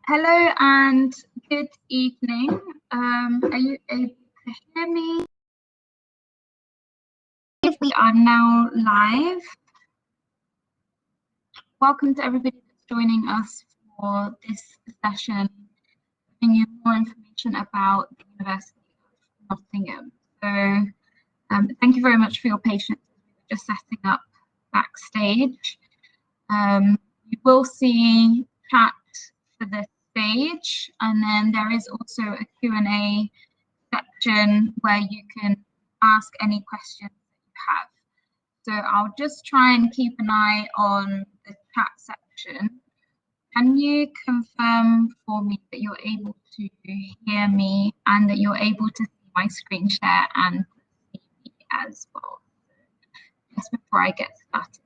Hello and good evening. Are you able to hear me? We are now live. Welcome to everybody that's joining us for this session, giving you more information about the University of Nottingham. So thank you very much for your patience. We're just setting up backstage. You will see chat for this stage, and then there is also a Q&A section where you can ask any questions that you have. So I'll just try and keep an eye on the chat section. Can you confirm for me that you're able to hear me and that you're able to see my screen share and see me as well? Just before I get started,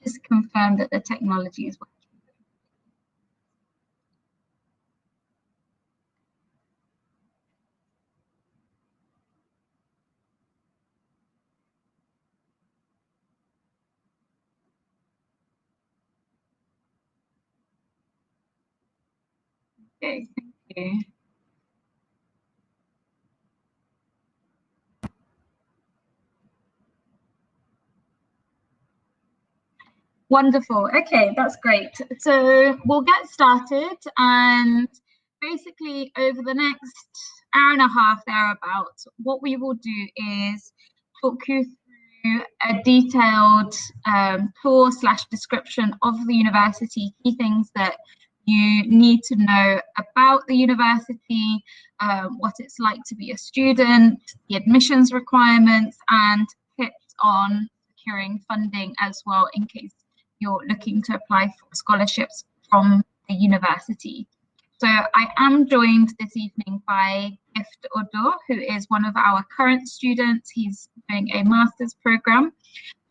just confirm that the technology is working. Okay, thank you. Wonderful. Okay, that's great. So we'll get started, and basically over the next hour and a half thereabouts, what we will do is talk you through a detailed tour / description of the university, key things that you need to know about the university, what it's like to be a student, the admissions requirements, and tips on securing funding as well in case you're looking to apply for scholarships from the university. So I am joined this evening by Gift Odo, who is one of our current students. He's doing a master's program.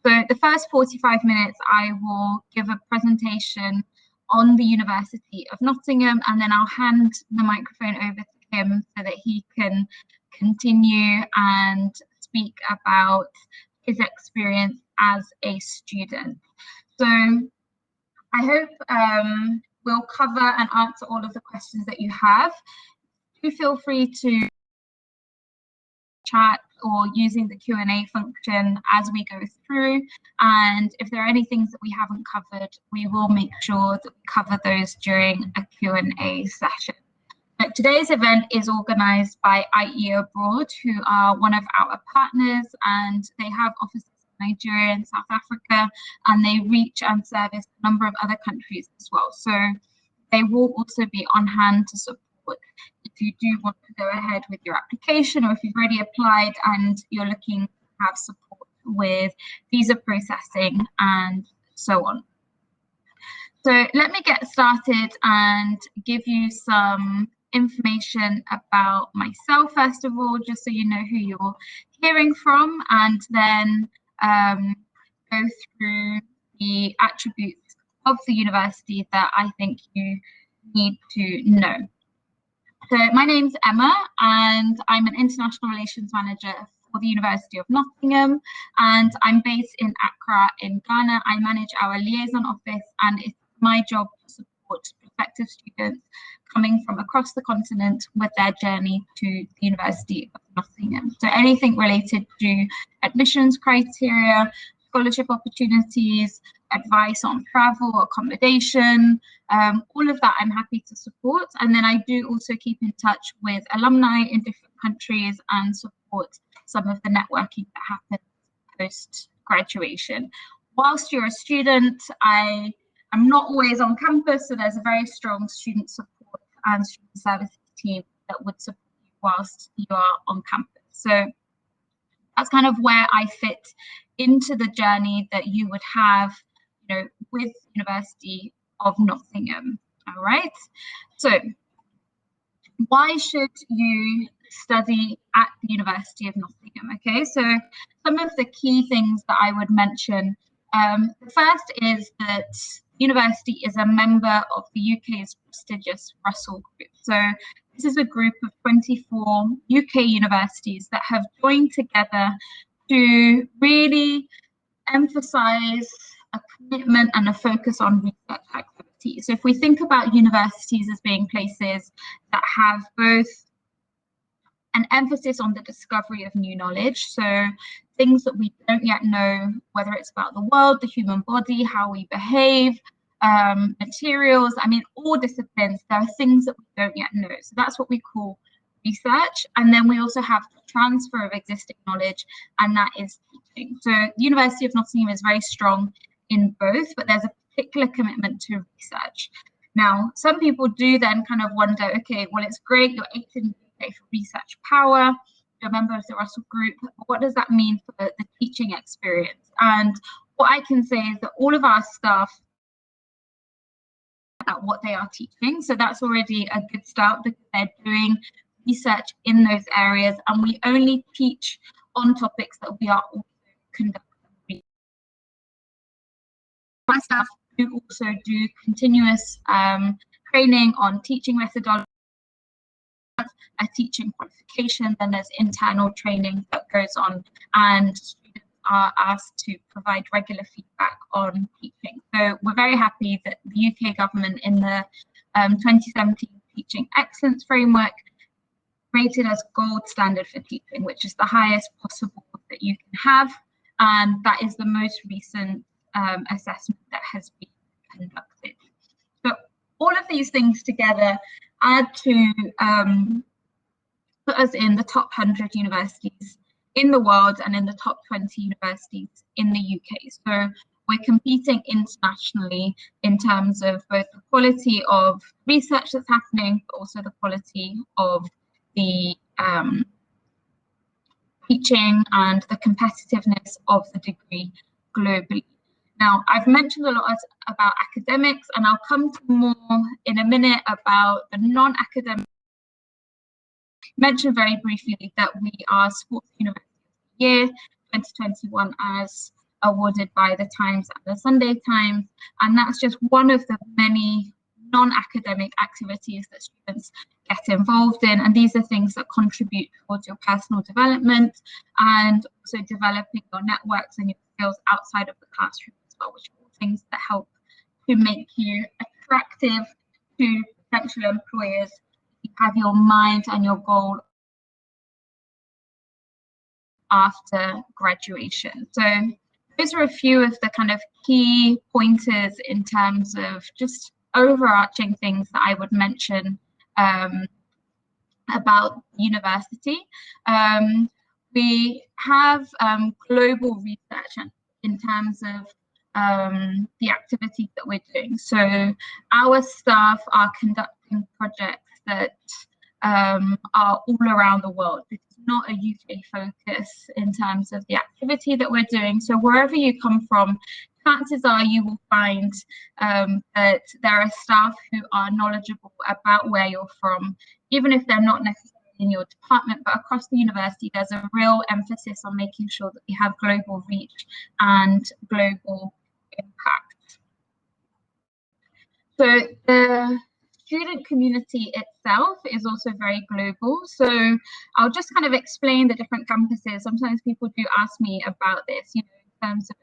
So the first 45 minutes, I will give a presentation on the University of Nottingham, and then I'll hand the microphone over to him so that he can continue and speak about his experience as a student. So I hope we'll cover and answer all of the questions that you have. Do feel free to chat or using the Q&A function as we go through. And if there are any things that we haven't covered, we will make sure that we cover those during a Q&A session. But today's event is organised by IE Abroad, who are one of our partners, and they have offices Nigeria and South Africa, and they reach and service a number of other countries as well. So they will also be on hand to support if you do want to go ahead with your application, or if you've already applied and you're looking to have support with visa processing and so on. So let me get started and give you some information about myself, first of all, just so you know who you're hearing from, and then go through the attributes of the university that I think you need to know. So my name's Emma, and I'm an international relations manager for the University of Nottingham, and I'm based in Accra in Ghana. I manage our liaison office, and it's my job to support prospective students coming from across the continent with their journey to the University of Nottingham. So anything related to admissions criteria, scholarship opportunities, advice on travel, accommodation, all of that I'm happy to support. And then I do also keep in touch with alumni in different countries and support some of the networking that happens post-graduation. Whilst you're a student, I'm not always on campus, so there's a very strong student support and student services team that would support you whilst you are on campus. So that's kind of where I fit into the journey that you would have, you know, with University of Nottingham. All right. So why should you study at the University of Nottingham? Okay, so some of the key things that I would mention. The first is that university is a member of the UK's prestigious Russell Group. So this is a group of 24 UK universities that have joined together to really emphasize a commitment and a focus on research activities. expertise. So if we think about universities as being places that have both an emphasis on the discovery of new knowledge, so things that we don't yet know, whether it's about the world, the human body, how we behave, materials, I mean, all disciplines, there are things that we don't yet know. So that's what we call research. And then we also have the transfer of existing knowledge, and that is teaching. So the University of Nottingham is very strong in both, but there's a particular commitment to research. Now, some people do then kind of wonder, okay, well, it's great, you're 18 for research power, you're a member of the Russell Group, what does that mean for the teaching experience? And what I can say is that all of our staff at what they are teaching, so that's already a good start because they're doing research in those areas, and we only teach on topics that we are also conducting. My staff do also do continuous training on teaching methodology, a teaching qualification, then there's internal training that goes on, and students are asked to provide regular feedback on teaching. So we're very happy that the UK government in the 2017 Teaching Excellence Framework rated as gold standard for teaching, which is the highest possible that you can have, and that is the most recent assessment that has been conducted. So all of these things together add to put us in the top 100 universities in the world and in the top 20 universities in the UK. So we're competing internationally in terms of both the quality of research that's happening, but also the quality of the teaching and the competitiveness of the degree globally. Now, I've mentioned a lot about academics, and I'll come to more in a minute about the non-academic. Mention very briefly that we are Sports University of the Year 2021 as awarded by the Times and the Sunday Times, and that's just one of the many non-academic activities that students get involved in, and these are things that contribute towards your personal development and also developing your networks and your skills outside of the classroom as well, which are all things that help to make you attractive to potential employers. You have your mind and your goal after graduation. So those are a few of the kind of key pointers in terms of just overarching things that I would mention about university. We have global research in terms of the activities that we're doing. So our staff are conducting projects that are all around the world. This is not a UK focus in terms of the activity that we're doing. So wherever you come from, chances are you will find that there are staff who are knowledgeable about where you're from, even if they're not necessarily in your department, but across the university, there's a real emphasis on making sure that we have global reach and global impact. So the student community itself is also very global. So I'll just kind of explain the different campuses. Sometimes people do ask me about this, you know, in terms of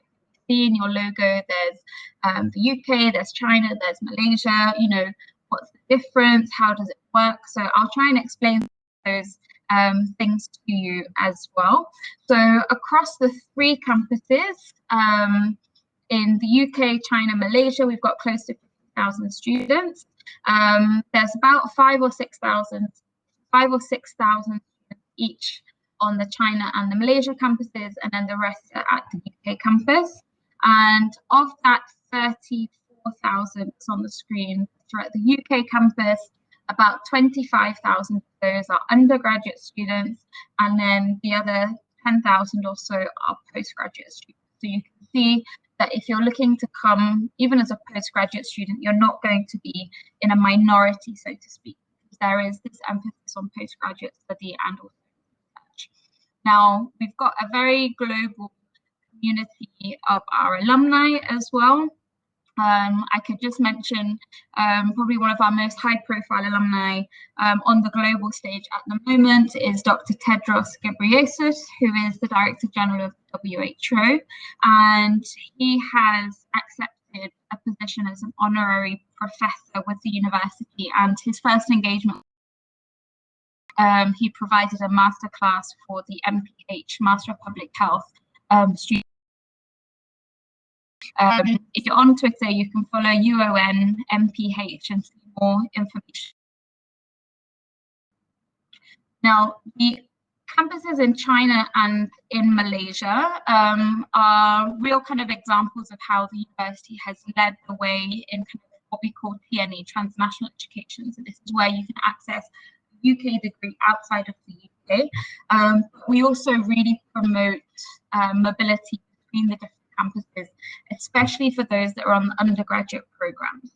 in your logo, there's the UK, there's China, there's Malaysia, you know, what's the difference, how does it work? So I'll try and explain those things to you as well. So across the three campuses in the UK, China, Malaysia, we've got close to 50,000 students. There's about 5,000 or 6,000 students each on the China and the Malaysia campuses, and then the rest are at the UK campus. And of that 34,000 that's on the screen for at the UK campus, about 25,000 of those are undergraduate students, and then the other 10,000 or so are postgraduate students. So you can see that if you're looking to come, even as a postgraduate student, you're not going to be in a minority, so to speak, because there is this emphasis on postgraduate study and also research. Now, we've got a very global community of our alumni as well. I could just mention probably one of our most high-profile alumni on the global stage at the moment is Dr. Tedros Ghebreyesus, who is the Director General of WHO, and he has accepted a position as an honorary professor with the university, and his first engagement, he provided a masterclass for the MPH, Master of Public Health students. If you're on Twitter, you can follow UON MPH and see more information. Now, the campuses in China and in Malaysia are real kind of examples of how the university has led the way in kind of what we call TNE, transnational education. So this is where you can access a UK degree outside of the UK. We also really promote mobility between the different campuses, especially for those that are on the undergraduate programs.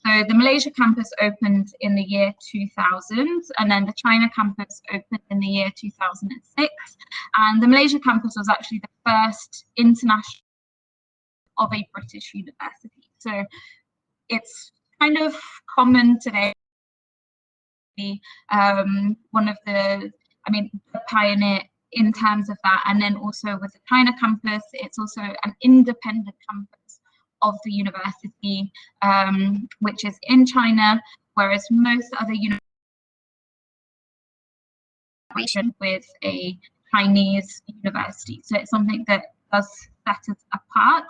So the Malaysia campus opened in the year 2000, and then the China campus opened in the year 2006. And the Malaysia campus was actually the first international of a British university. So it's kind of common today. One of the, the pioneer in terms of that. And then also with the China campus, it's also an independent campus of the university, which is in China, whereas most other universities with a Chinese university. So it's something that does set us apart,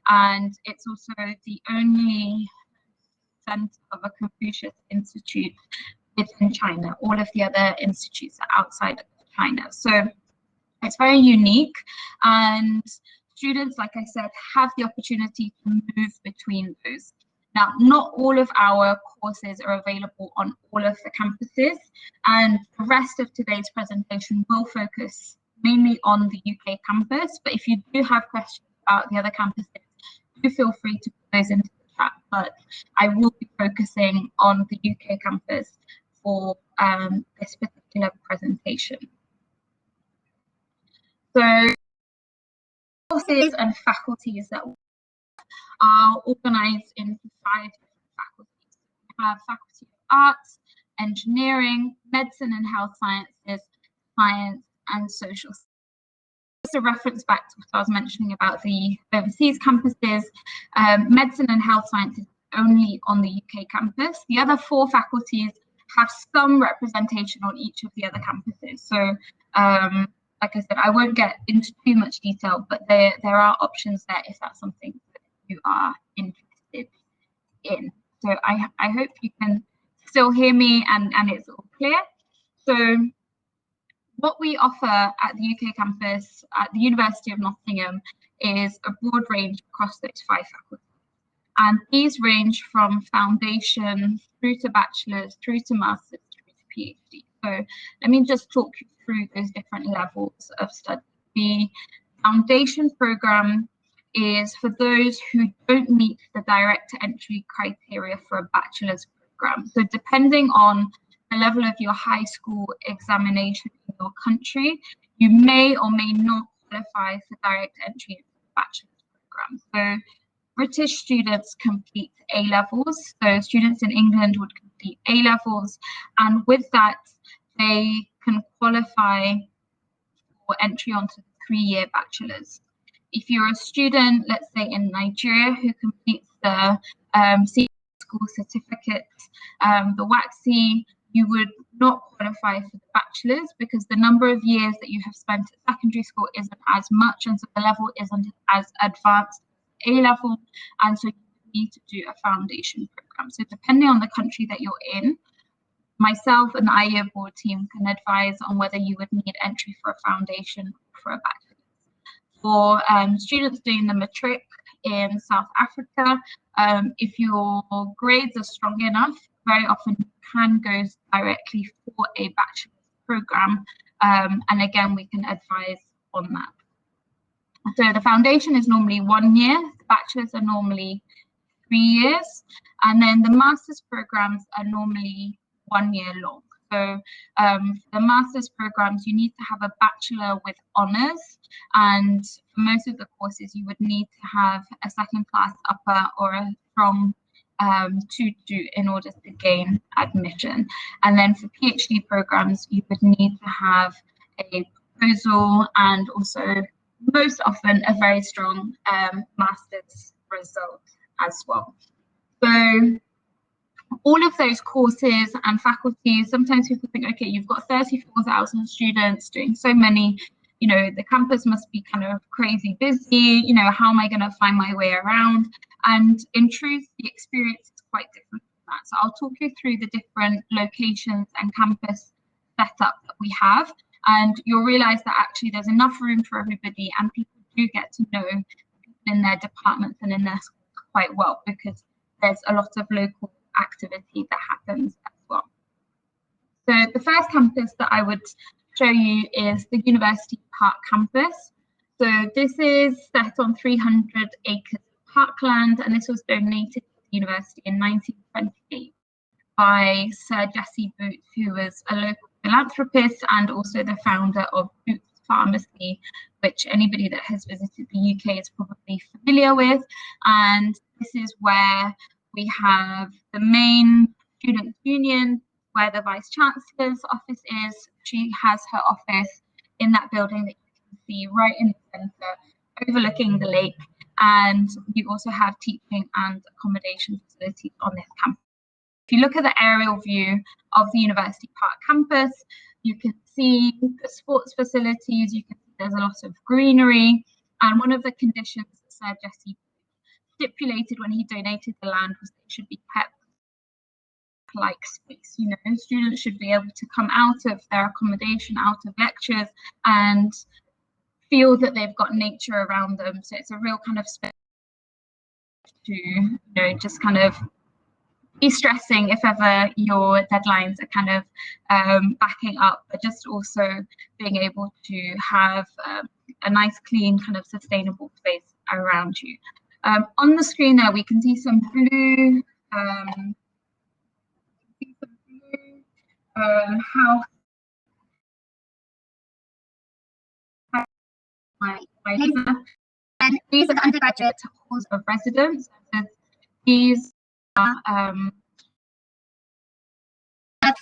and it's also the only center of a Confucius Institute within China. All of the other institutes are outside of China. So it's very unique, and students, like I said, have the opportunity to move between those. Now, not all of our courses are available on all of the campuses, and the rest of today's presentation will focus mainly on the UK campus. But if you do have questions about the other campuses, do feel free to put those into the chat. But I will be focusing on the UK campus for this particular presentation. So courses and faculties that are organized into 5 different faculties. We have Faculty of Arts, Engineering, Medicine and Health Sciences, Science and Social Sciences. Just a reference back to what I was mentioning about the overseas campuses, Medicine and Health Sciences only on the UK campus. The other 4 faculties have some representation on each of the other campuses. So like I said, I won't get into too much detail, but there are options there if that's something that you are interested in. So I hope you can still hear me and it's all clear. So what we offer at the UK campus at the University of Nottingham is a broad range across those 5 faculties. And these range from foundation through to bachelor's, through to master's, through to PhD. So let me just talk you through those different levels of study. The foundation program is for those who don't meet the direct entry criteria for a bachelor's program. So depending on the level of your high school examination in your country, you may or may not qualify for direct entry into the bachelor's program. So British students complete A-levels. So students in England would complete A-levels, and with that, they can qualify for entry onto the 3-year bachelor's. If you're a student, let's say in Nigeria, who completes the senior school certificate, the WACC, you would not qualify for the bachelor's because the number of years that you have spent at secondary school isn't as much, and so the level isn't as advanced as A-level, and so you need to do a foundation program. So depending on the country that you're in, myself and the IEA board team can advise on whether you would need entry for a foundation or for a bachelor's. For students doing the matric in South Africa, if your grades are strong enough, very often you can go directly for a bachelor's program, and again, we can advise on that. So the foundation is normally 1 year, the bachelor's are normally 3 years, and then the master's programs are normally 1 year long. So the master's programs, you need to have a bachelor with honours, and for most of the courses you would need to have a second class upper or a strong 2-2 in order to gain admission. And then for PhD programs, you would need to have a proposal and also most often a very strong master's result as well. So all of those courses and faculties, sometimes people think, okay, you've got 34,000 students doing so many, you know, the campus must be kind of crazy busy, you know, how am I going to find my way around? And in truth, the experience is quite different from that. So I'll talk you through the different locations and campus setup that we have, and you'll realize that actually there's enough room for everybody, and people do get to know people in their departments and in their schools quite well, because there's a lot of local activity that happens as well. So the first campus that I would show you is the University Park campus. So this is set on 300 acres of parkland, and this was donated to the university in 1928 by Sir Jesse Boots, who was a local philanthropist and also the founder of Boots Pharmacy, which anybody that has visited the UK is probably familiar with. And this is where we have the main student union, where the Vice Chancellor's office is. She has her office in that building that you can see right in the centre, overlooking the lake. And we also have teaching and accommodation facilities on this campus. If you look at the aerial view of the University Park campus, you can see the sports facilities, you can see there's a lot of greenery. And one of the conditions that Sir Jesse stipulated when he donated the land was that it should be kept like space. You know, students should be able to come out of their accommodation, out of lectures, and feel that they've got nature around them. So it's a real kind of space to, you know, just kind of de-stressing if ever your deadlines are kind of backing up, but just also being able to have a nice, clean, kind of sustainable space around you. On the screen there, we can see some blue house. And these are the undergraduate halls of residence. These are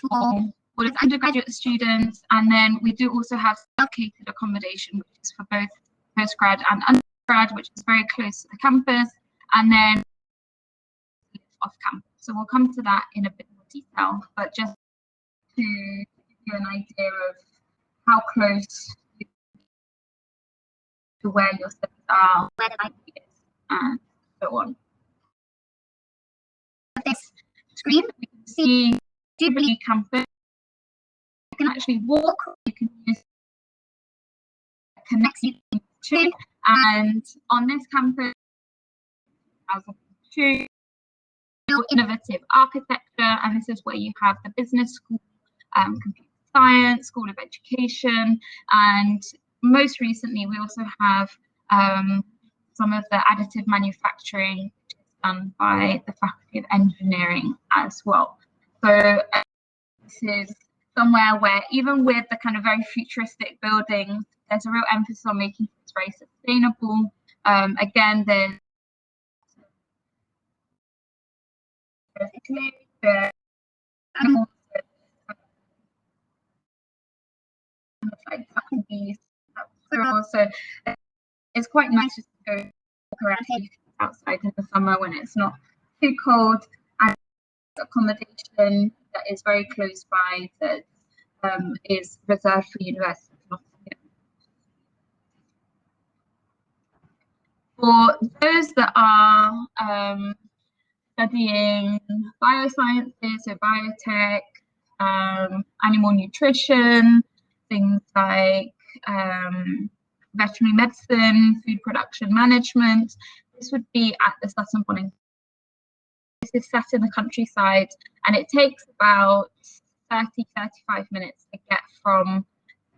for all of undergraduate students, and then we do also have allocated accommodation, which is for both postgrad and undergrad, which is very close to the campus, and then off campus. So we'll come to that in a bit more detail, but just to give you an idea of how close to where your studies are, where the library is, and so on. This screen, we can see Jubilee campus. You can actually walk, you can use connects you to, and on this campus, 2002, innovative architecture, and this is where you have the business school, computer science, school of education, and most recently we also have some of the additive manufacturing, which is done by the Faculty of Engineering as well. So this is somewhere where, even with the kind of very futuristic buildings, there's a real emphasis on making things very sustainable. Again, there's the animals, like bees, so it's quite nice just to go walk around outside in the summer when it's not too cold, and accommodation that is very close by that is reserved for University of Nottingham. For those that are studying biosciences, so biotech, animal nutrition, things like veterinary medicine, food production management, this would be at the Sutton Bonning. This is set in the countryside, and it takes about 30-35 minutes to get from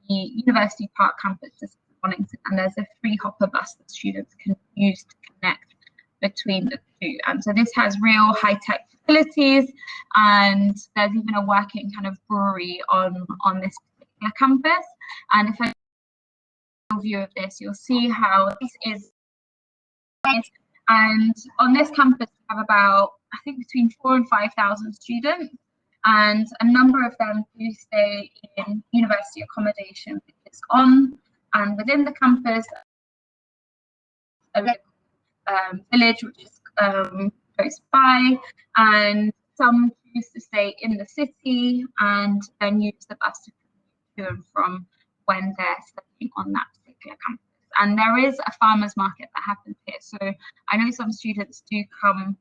the University Park campus to Sutton Bonington, and there's a free hopper bus that students can use to connect between the two. And so this has real high-tech facilities, and there's even a working kind of brewery on this particular campus. And if I have a view of this, you'll see how this is. And on this campus, we have about, I think, between 4,000 and 5,000 students, and a number of them do stay in university accommodation, which is on and within the campus, a village which is close by, and some choose to stay in the city and then use the bus to commute to and from when they're studying on that particular campus. And there is a farmers market that happens here. So I know some students do come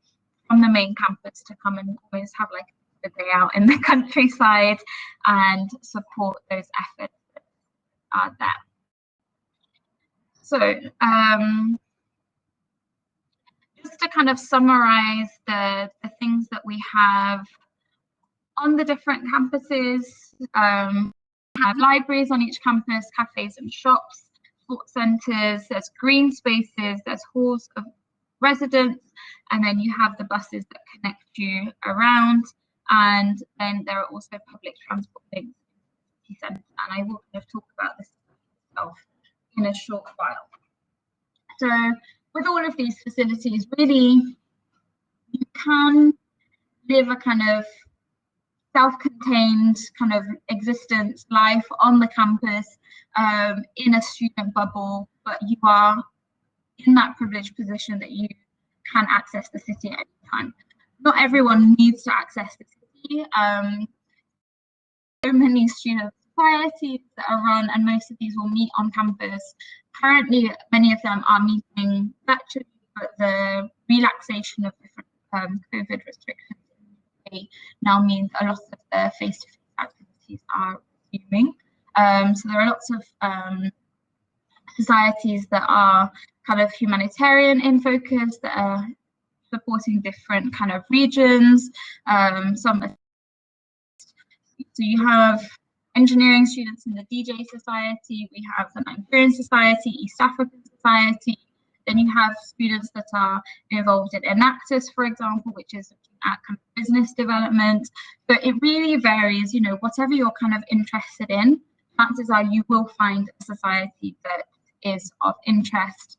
from the main campus to come and always have like a day out in the countryside and support those efforts that are there. So just to kind of summarize the things that we have on the different campuses, we have libraries on each campus, cafes and shops, sports centres, there's green spaces, there's halls of residence, and then you have the buses that connect you around, and then there are also public transport links to the city centre, and I will kind of talk about this myself in a short while. So with all of these facilities, really, you can live a kind of self-contained kind of existence, life on the campus in a student bubble, but you are in that privileged position that you can access the city at any time. Not everyone needs to access the city. So many student societies that are run, and most of these will meet on campus. Currently, many of them are meeting virtually, but the relaxation of different COVID restrictions now means a lot of the face-to-face activities are resuming. So there are lots of societies that are kind of humanitarian in focus, that are supporting different kind of regions. So you have engineering students in the DJ Society, we have the Nigerian Society, East African Society, then you have students that are involved in Enactus, for example, which is at kind of business development. But it really varies, you know, whatever you're kind of interested in, chances are you will find a society that is of interest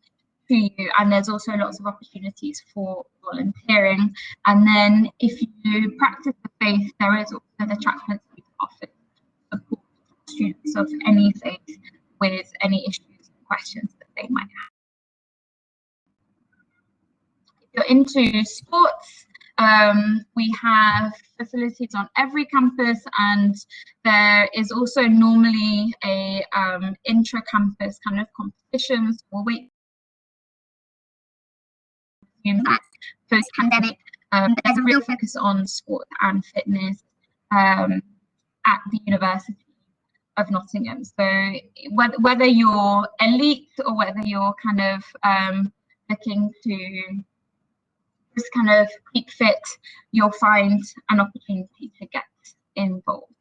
to you, and there's also lots of opportunities for volunteering. And then if you practice the faith, there is also the chaplaincy office support students of any faith with any issues and questions that they might have. If you're into sports, we have facilities on every campus, and there is also normally a intra-campus kind of competitions or weight post-pandemic. There's a real focus on sport and fitness at the University of Nottingham. So whether you're elite or whether you're kind of looking to just kind of keep fit, you'll find an opportunity to get involved.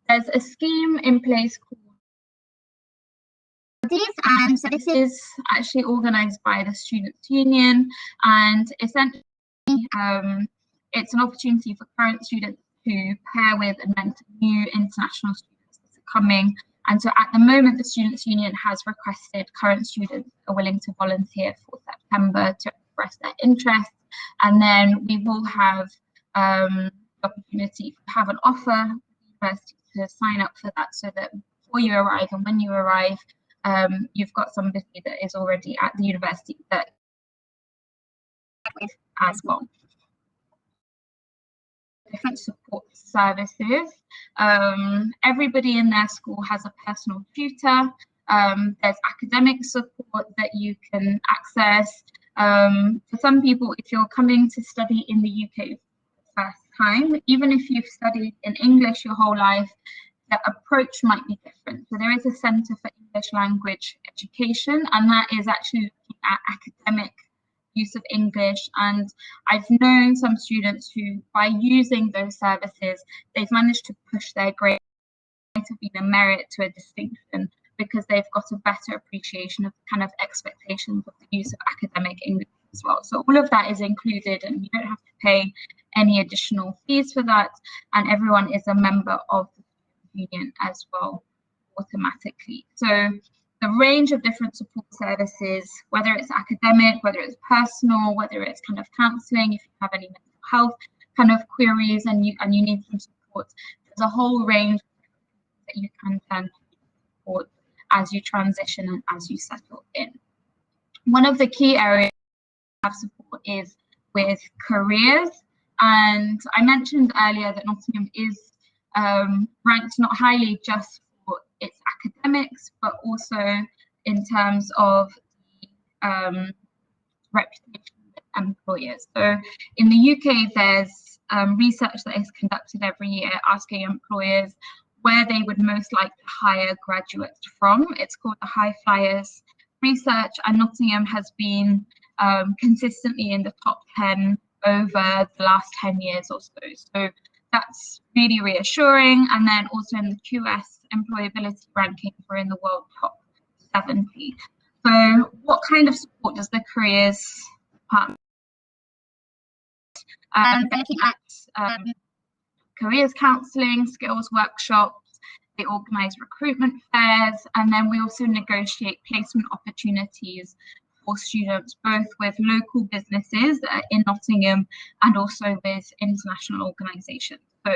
There's a scheme in place called faculties, so this is actually organised by the Students' Union, and essentially it's an opportunity for current students to pair with and mentor new international students that are coming. And so at the moment, the Students' Union has requested current students are willing to volunteer for September to express their interest, and then we will have the opportunity to have an offer with the university to sign up for that, so that before you arrive and when you arrive, you've got somebody that is already at the university that with as well. Different support services. Everybody in their school has a personal tutor. There's academic support that you can access. For some people, if you're coming to study in the UK for the first time, even if you've studied in English your whole life, the approach might be different. So there is a Centre for English Language Education, and that is actually looking at academic use of English. And I've known some students who, by using those services, they've managed to push their grade. It might have been a merit to a distinction because they've got a better appreciation of the kind of expectations of the use of academic English as well. So all of that is included, and you don't have to pay any additional fees for that. And everyone is a member of the union as well automatically. So the range of different support services, whether it's academic, whether it's personal, whether it's kind of counselling, if you have any mental health kind of queries and you need some support, there's a whole range that you can turn to support as you transition and as you settle in. One of the key areas we have support is with careers. And I mentioned earlier that Nottingham is ranked not highly just for its academics, but also in terms of the reputation with employers. So in the UK, there's research that is conducted every year asking employers where they would most like to hire graduates from. It's called the High Flyers research, and Nottingham has been consistently in the top 10 over the last 10 years or so. So that's really reassuring. And then also in the QS employability rankings, we're in the world top 70. So what kind of support does the careers department? Looking at careers counselling, skills workshops, they organise recruitment fairs, and then we also negotiate placement opportunities for students, both with local businesses in Nottingham and also with international organisations. So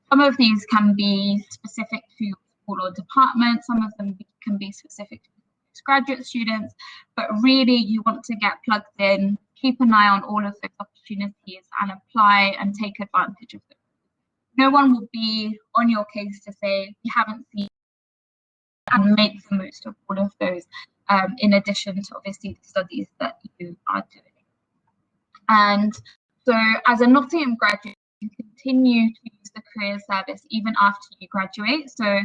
some of these can be specific to school or department, some of them can be specific to graduate students, but really you want to get plugged in, keep an eye on all of those opportunities and apply and take advantage of them. No one will be on your case to say you haven't seen, and make the most of all of those, in addition to obviously the studies that you are doing. And so as a Nottingham graduate, you continue to use the career service even after you graduate. So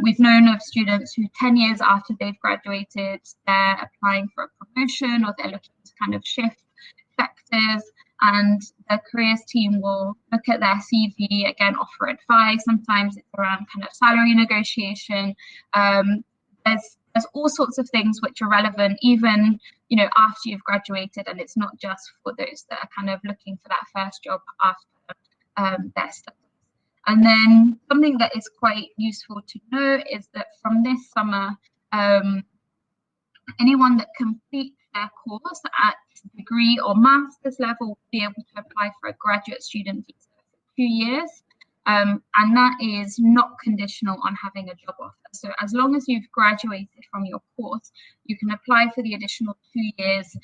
we've known of students who 10 years after they've graduated, they're applying for a promotion or they're looking to kind of shift sectors, and the careers team will look at their CV, again, offer advice. Sometimes it's around kind of salary negotiation. There's all sorts of things which are relevant even, you know, after you've graduated, and it's not just for those that are kind of looking for that first job after their studies. And then something that is quite useful to know is that from this summer, anyone that completes their course at degree or master's level will be able to apply for a graduate student visa for 2 years. And that is not conditional on having a job offer. So as long as you've graduated from your course, you can apply for the additional 2 years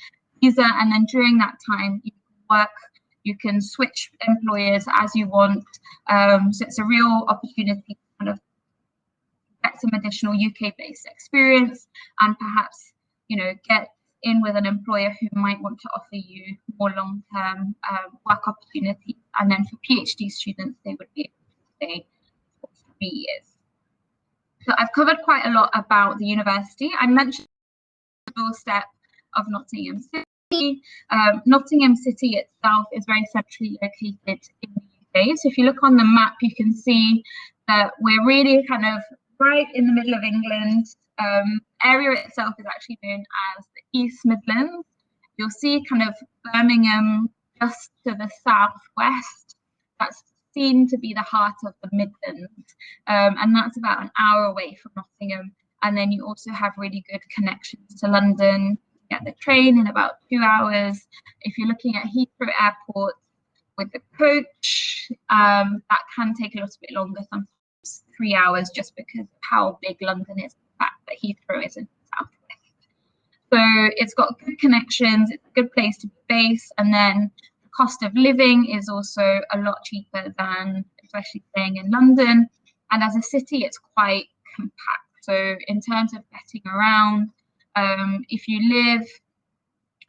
visa, and then during that time you can work, you can switch employers as you want. So it's a real opportunity to kind of get some additional UK-based experience and perhaps, you know, get in with an employer who might want to offer you more long-term work opportunities. And then for PhD students, they would be able to stay for 3 years. So I've covered quite a lot about the university. I mentioned the doorstep of Nottingham City. Nottingham City itself is very centrally located in the UK. So if you look on the map, you can see that we're really kind of right in the middle of England. Area itself is actually known as the East Midlands. You'll see kind of Birmingham just to the southwest. That's seen to be the heart of the Midlands, and that's about an hour away from Nottingham. And then you also have really good connections to London. You get the train in about 2 hours. If you're looking at Heathrow Airport with the coach, that can take a little bit longer, sometimes 3 hours, just because of how big London is. The fact that Heathrow is in the southwest. So it's got good connections, it's a good place to be based, and then the cost of living is also a lot cheaper than especially staying in London. And as a city, it's quite compact. So in terms of getting around, if you live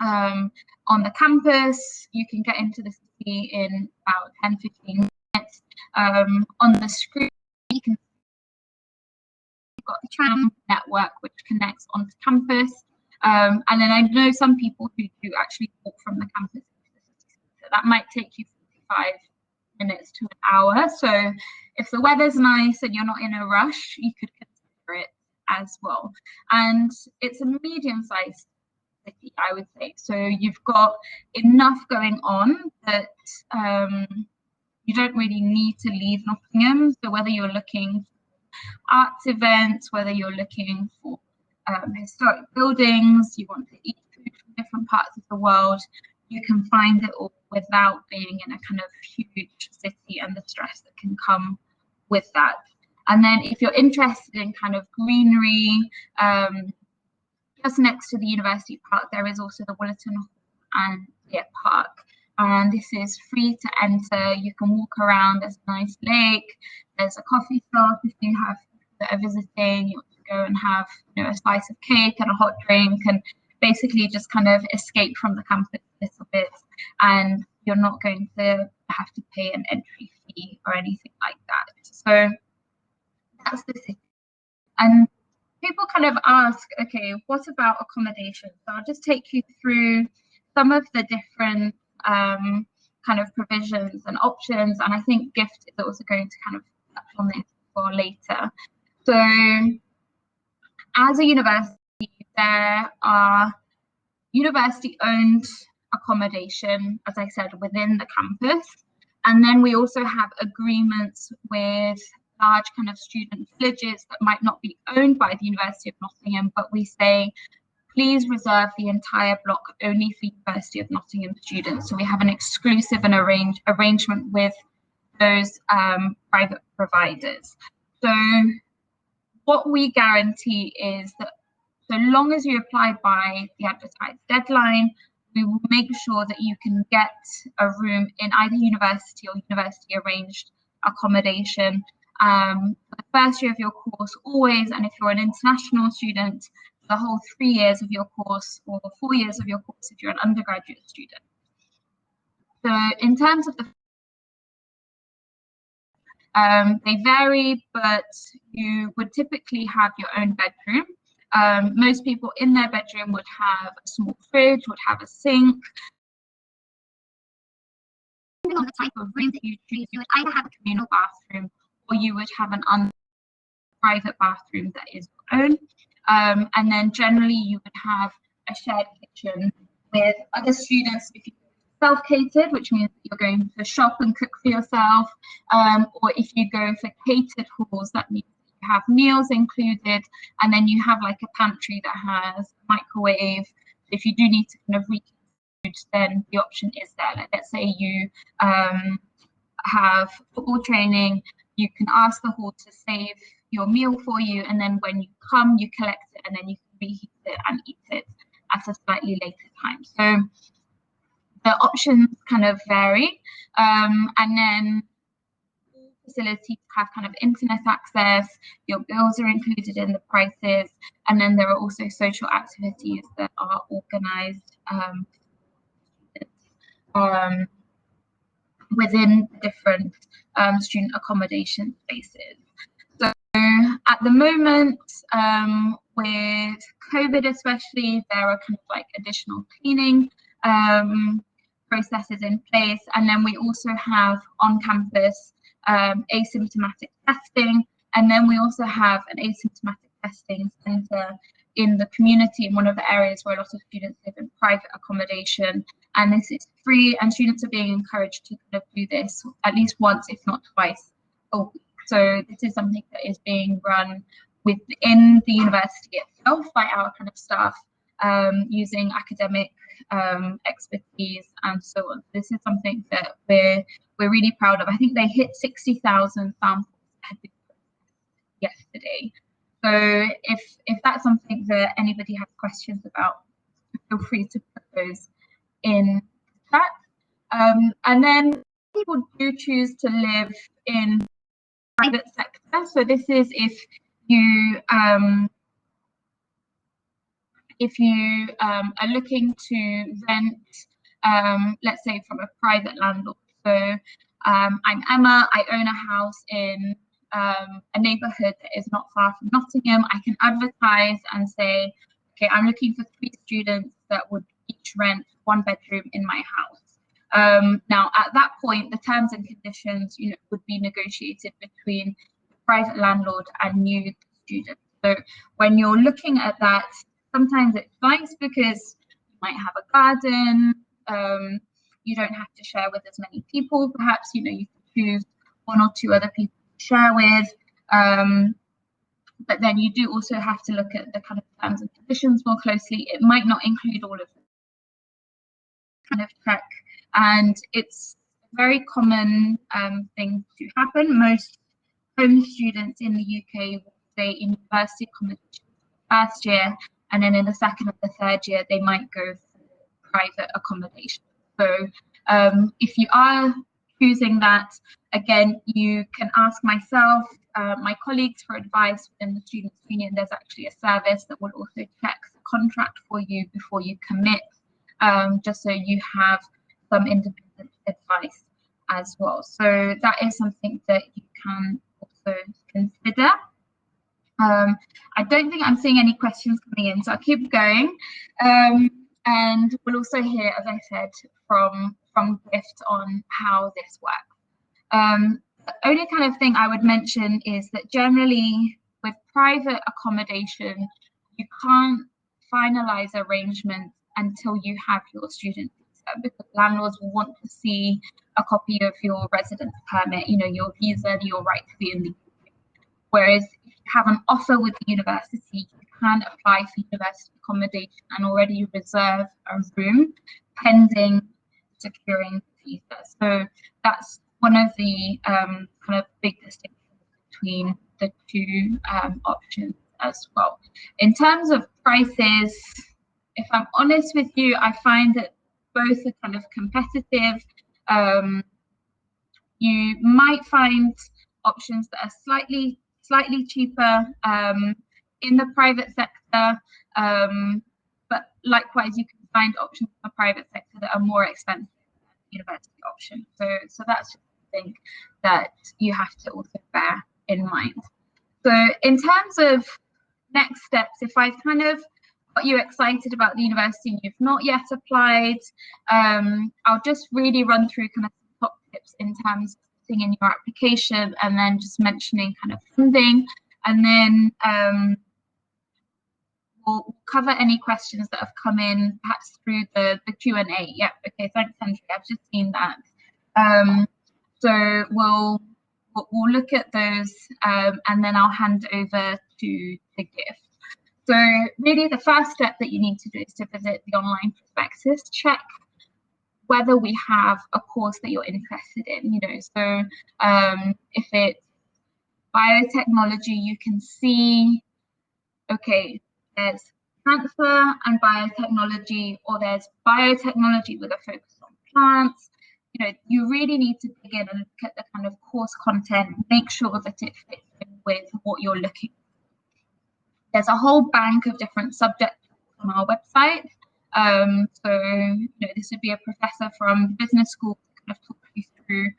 on the campus, you can get into the city in about 10-15 minutes. On the screen, you can got the tram network which connects onto campus, and then I know some people who do actually walk from the campus into the city centre. That might take you 45 minutes to an hour. So if the weather's nice and you're not in a rush, you could consider it as well. And it's a medium-sized city, I would say. So you've got enough going on that you don't really need to leave Nottingham. So whether you're looking arts events, whether you're looking for historic buildings, you want to eat food from different parts of the world, you can find it all without being in a kind of huge city and the stress that can come with that. And then if you're interested in kind of greenery, just next to the University Park, there is also the Willerton Hall and Elliot Park. And this is free to enter. You can walk around. There's a nice lake. There's a coffee shop if you have that are visiting. You want to go and have, you know, a slice of cake and a hot drink, and basically just kind of escape from the campus a little bit. And you're not going to have to pay an entry fee or anything like that. So that's the city. And people kind of ask, okay, what about accommodation? So I'll just take you through some of the different kind of provisions and options, and I think Gift is also going to kind of touch on this for later. So as a university, there are university-owned accommodation, as I said, within the campus, and then we also have agreements with large kind of student villages that might not be owned by the University of Nottingham, but we say, please reserve the entire block only for University of Nottingham students. So we have an exclusive and arrangement with those private providers. So what we guarantee is that so long as you apply by the advertised deadline, we will make sure that you can get a room in either university or university arranged accommodation for the first year of your course always, and if you're an international student, the whole 3 years of your course, or 4 years of your course if you're an undergraduate student. So in terms of the they vary, but you would typically have your own bedroom. Most people in their bedroom would have a small fridge, would have a sink. Depending on the type of room that you choose, you would either have a communal bathroom or you would have an private bathroom that is your own. And then generally you would have a shared kitchen with other students if you self-catered, which means that you're going to shop and cook for yourself, or if you go for catered halls, that means you have meals included, and then you have like a pantry that has a microwave. If you do need to kind of reheat food, then the option is there. Like, let's say you have football training, you can ask the hall to save your meal for you, and then when you come, you collect it, and then you can reheat it and eat it at a slightly later time. So the options kind of vary, and then all facilities have kind of internet access, your bills are included in the prices, and then there are also social activities that are organised within different student accommodation spaces. So at the moment, with COVID especially, there are kind of like additional cleaning processes in place, and then we also have on campus asymptomatic testing, and then we also have an asymptomatic testing centre in the community in one of the areas where a lot of students live in private accommodation, and this is free, and students are being encouraged to kind of do this at least once, if not twice a week. So this is something that is being run within the university itself by our kind of staff, using academic expertise and so on. This is something that we're really proud of. I think they hit 60,000 samples yesterday. So if that's something that anybody has questions about, feel free to put those in chat. And then people do choose to live in private sector. So this is if you are looking to rent, let's say from a private landlord. So I'm Emma, I own a house in a neighbourhood that is not far from Nottingham. I can advertise and say, okay, I'm looking for 3 students that would each rent 1 bedroom in my house. Now, at that point, the terms and conditions, would be negotiated between the private landlord and you, the student. So when you're looking at that, sometimes it's nice because you might have a garden. You don't have to share with as many people. Perhaps, you can choose 1 or 2 other people to share with. But then you do also have to look at the kind of terms and conditions more closely. It might not include all of the kind of check. And it's a very common thing to happen. Most home students in the UK will stay in university accommodation first year, and then in the second or the third year, they might go for private accommodation. So if you are choosing that, again, you can ask myself, my colleagues for advice within the Students' Union. There's actually a service that will also check the contract for you before you commit, just so you have some independent advice as well. So that is something that you can also consider. I don't think I'm seeing any questions coming in, so I'll keep going. And we'll also hear, as I said, from Gift on how this works. The only kind of thing I would mention is that generally with private accommodation, you can't finalize arrangements until you have your student visa, because landlords will want to see a copy of your residence permit, you know, your visa, your right to be in the UK. Whereas if you have an offer with the university, you can apply for university accommodation and already reserve a room pending securing the visa. So that's one of the kind of big distinctions between the two options as well. In terms of prices, if I'm honest with you, I find that both are kind of competitive. You might find options that are slightly cheaper in the private sector, but likewise you can find options in the private sector that are more expensive than the university option. So that's just something that you have to also bear in mind. So in terms of next steps, if I've kind of got you excited about the university and you've not yet applied, I'll just really run through kind of top tips in terms of putting in your application, and then just mentioning kind of funding, and then we'll cover any questions that have come in perhaps through the Q&A. Yeah, okay, thanks, Henry, I've just seen that. So we'll look at those, and then I'll hand over to the Gift. So really the first step that you need to do is to visit the online prospectus, check whether we have a course that you're interested in, you know. So if it's biotechnology, you can see, okay, there's cancer and biotechnology, or there's biotechnology with a focus on plants. You know, you really need to dig in and look at the kind of course content, make sure that it fits in with what you're looking for. There's a whole bank of different subjects on our website. So, you know, this would be a professor from business school to kind of talk you through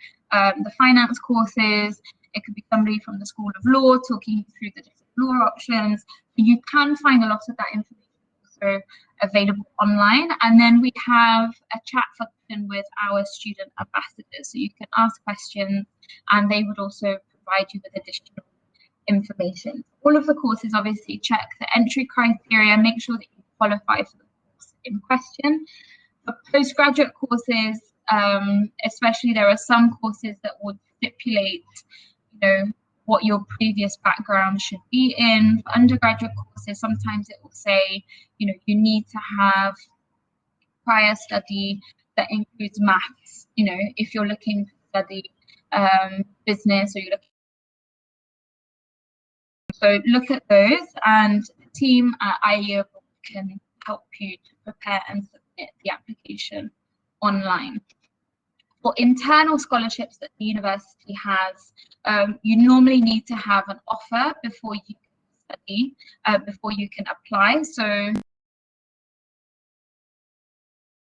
the finance courses. It could be somebody from the School of Law talking you through the different law options. You can find a lot of that information also available online. And then we have a chat function with our student ambassadors. So you can ask questions and they would also provide you with additional information. All of the courses obviously check the entry criteria, make sure that you qualify for the course in question. For postgraduate courses, especially, there are some courses that would stipulate, you know, what your previous background should be in. For undergraduate courses, sometimes it will say, you know, you need to have prior study that includes maths. You know, if you're looking to study business, or you're looking. So look at those, and the team at IEO can help you to prepare and submit the application online. For internal scholarships that the university has, you normally need to have an offer before you can study, before you can apply. So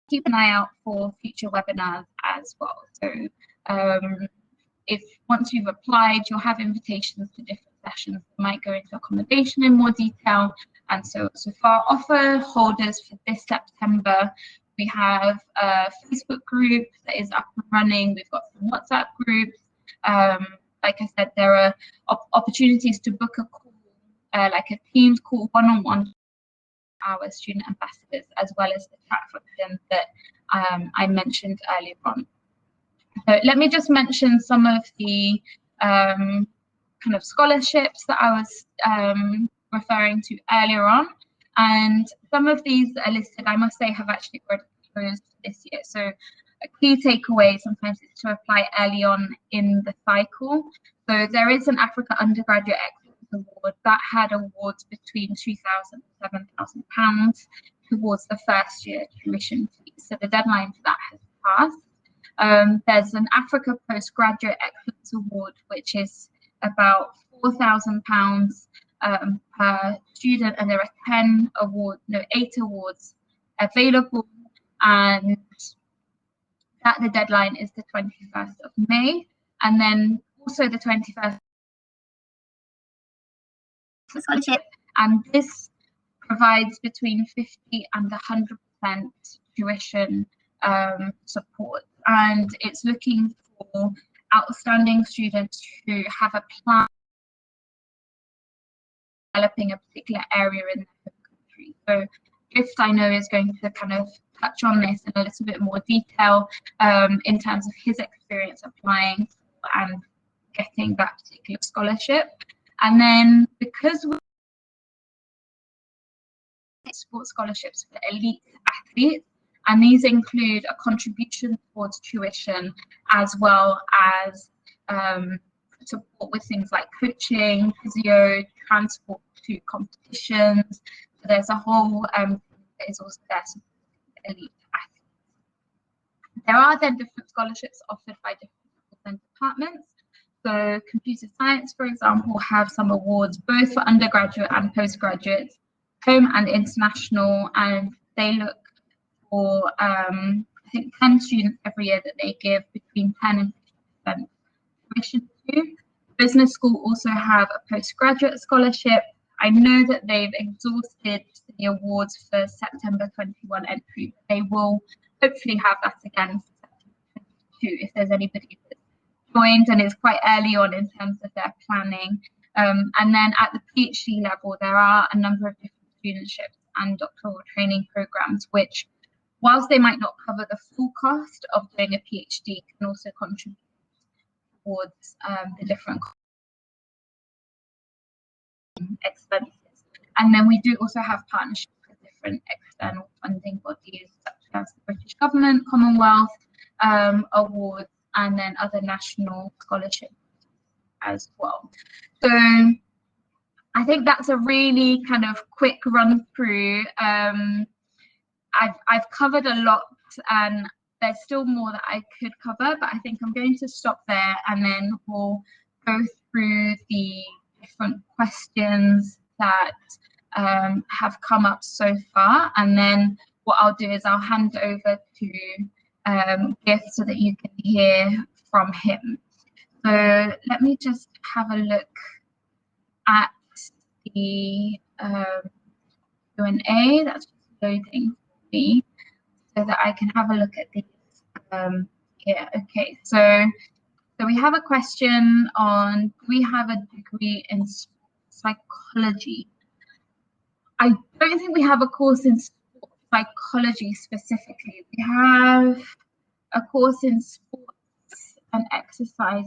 keep an eye out for future webinars as well. So if once you've applied, you'll have invitations to different sessions that might go into accommodation in more detail. And so for our offer holders for this September, we have a Facebook group that is up and running. We've got some WhatsApp groups. Like I said, there are opportunities to book a call, like a Teams call, one-on-one, our student ambassadors, as well as the chat function that I mentioned earlier on. So let me just mention some of the kind of scholarships that I was referring to earlier on. And some of these that are listed, I must say, have actually already closed this year. So a key takeaway sometimes is to apply early on in the cycle. So there is an Africa Undergraduate Excellence Award that had awards between £2,000 and £7,000 towards the first year tuition fee. So the deadline for that has past. There's an Africa Postgraduate Excellence Award, which is about £4,000 per student, and there are 8 awards available, and that the deadline is the 21st of May, and then also the 21st scholarship, and this provides between 50 and 100% tuition support, and it's looking for outstanding students who have a plan developing a particular area in the country. So Gift, I know, is going to kind of touch on this in a little bit more detail in terms of his experience applying and getting that particular scholarship. And then because we sports scholarships for elite athletes, and these include a contribution towards tuition as well as support with things like coaching, physio, transport to competitions. So there's a whole that is also there for elite athletes. There are then different scholarships offered by different departments. So computer science, for example, have some awards both for undergraduate and postgraduates, home and international, and they look for I think 10 students every year that they give between 10 and 50% tuition to. Business school also have a postgraduate scholarship. I know that they've exhausted the awards for September 21 entry. They will hopefully have that again for September 22 if there's anybody that's joined and is quite early on in terms of their planning. And then at the PhD level, there are a number of different studentships and doctoral training programs, which, whilst they might not cover the full cost of doing a PhD, can also contribute towards the different expenses. And then we do also have partnerships with different external funding bodies, such as the British Government, Commonwealth awards, and then other national scholarships as well. So I think that's a really kind of quick run through. I've covered a lot, and there's still more that I could cover, but I think I'm going to stop there, and then we'll go through the different questions that have come up so far, and then what I'll do is I'll hand over to Gift so that you can hear from him. So let me just have a look at the Q&A that's just loading for me so that I can have a look at these. Yeah, okay, so we have a question on, do we have a degree in psychology? I don't think we have a course in psychology specifically. We have a course in sports and exercise.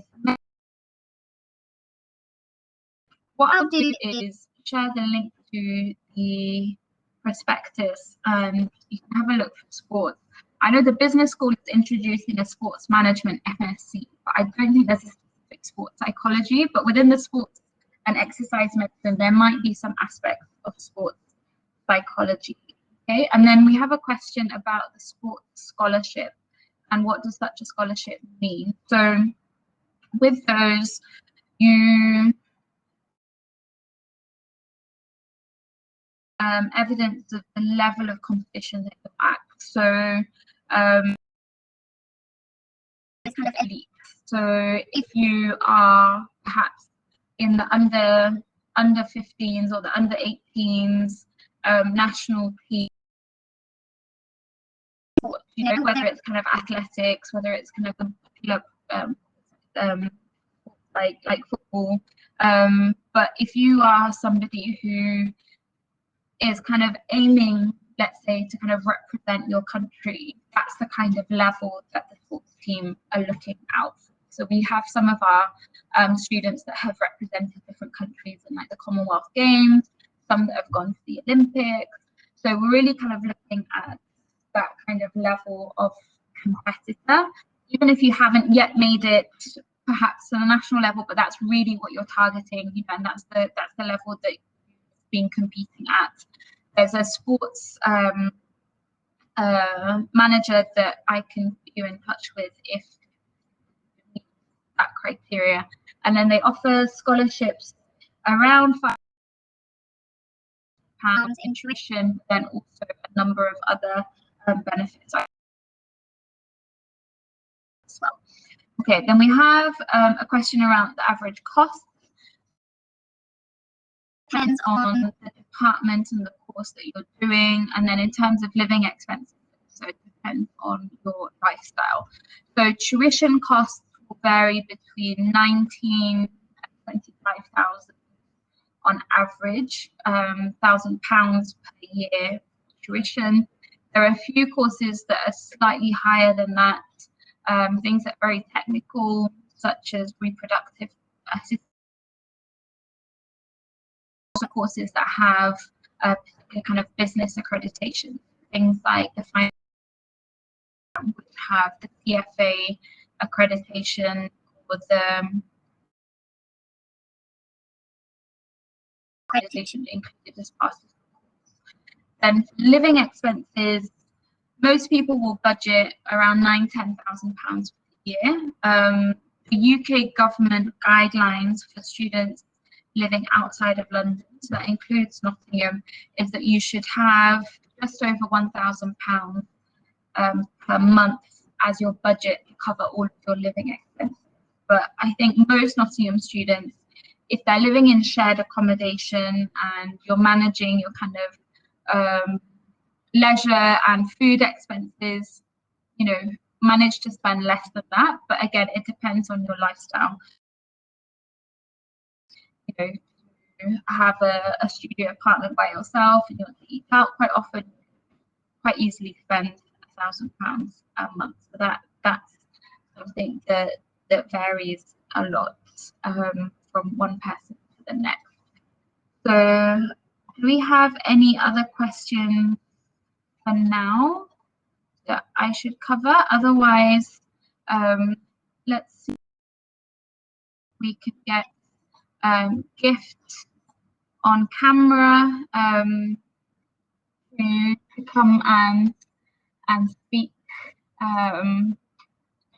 What I'll do is share the link to the prospectus and you can have a look for sports. I know the business school is introducing a sports management MSc, but I don't think there's a specific sports psychology, but within the sports and exercise medicine, there might be some aspects of sports psychology. Okay, and then we have a question about the sports scholarship and what does such a scholarship mean. So with those, you evidence of the level of competition that you're at. So it's kind of elite. So if you are perhaps in the under 15s or the under 18s national team, you know, whether it's kind of athletics, whether it's kind of a popular like football, but if you are somebody who is kind of aiming, let's say, to kind of represent your country, that's the kind of level that the sports team are looking out for. So we have some of our students that have represented different countries in like the Commonwealth Games, some that have gone to the Olympics. So we're really kind of looking at that kind of level of competitor, even if you haven't yet made it perhaps to the national level, but that's really what you're targeting, you know, and that's the level that you've been competing at. There's a sports manager that I can put you in touch with if you meet that criteria. And then they offer scholarships around £5 in tuition, then also a number of other benefits as well. Okay, then we have a question around the average cost. Depends on the department and the course that you're doing, and then in terms of living expenses, so it depends on your lifestyle. So tuition costs will vary between 19 and 25,000 on average, £1,000 per year tuition. There are a few courses that are slightly higher than that, things that are very technical, such as reproductive assistance, courses that have a kind of business accreditation, things like the finance, which have the CFA accreditation, or the accreditation included as part of the course. Then living expenses, most people will budget around £9,000–10,000 per year. The UK government guidelines for students living outside of London, so that includes Nottingham, is that you should have just over £1,000 per month as your budget to cover all of your living expenses. But I think most Nottingham students, if they're living in shared accommodation and you're managing your kind of leisure and food expenses, you know, manage to spend less than that. But again, it depends on your lifestyle. You know, you have a studio apartment by yourself and you want to eat out quite often, quite easily spend £1,000 a month. So that's something that varies a lot from one person to the next. So do we have any other questions for now that I should cover? Otherwise, let's see if we could get Gift on camera to come and speak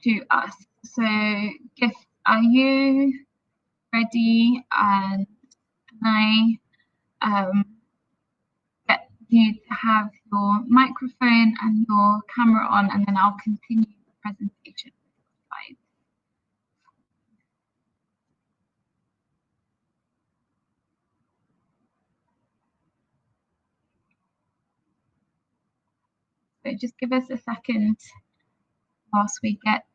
to us. So Gift, are you ready? And can I get you to have your microphone and your camera on, and then I'll continue the presentation with the slides. So just give us a second whilst we get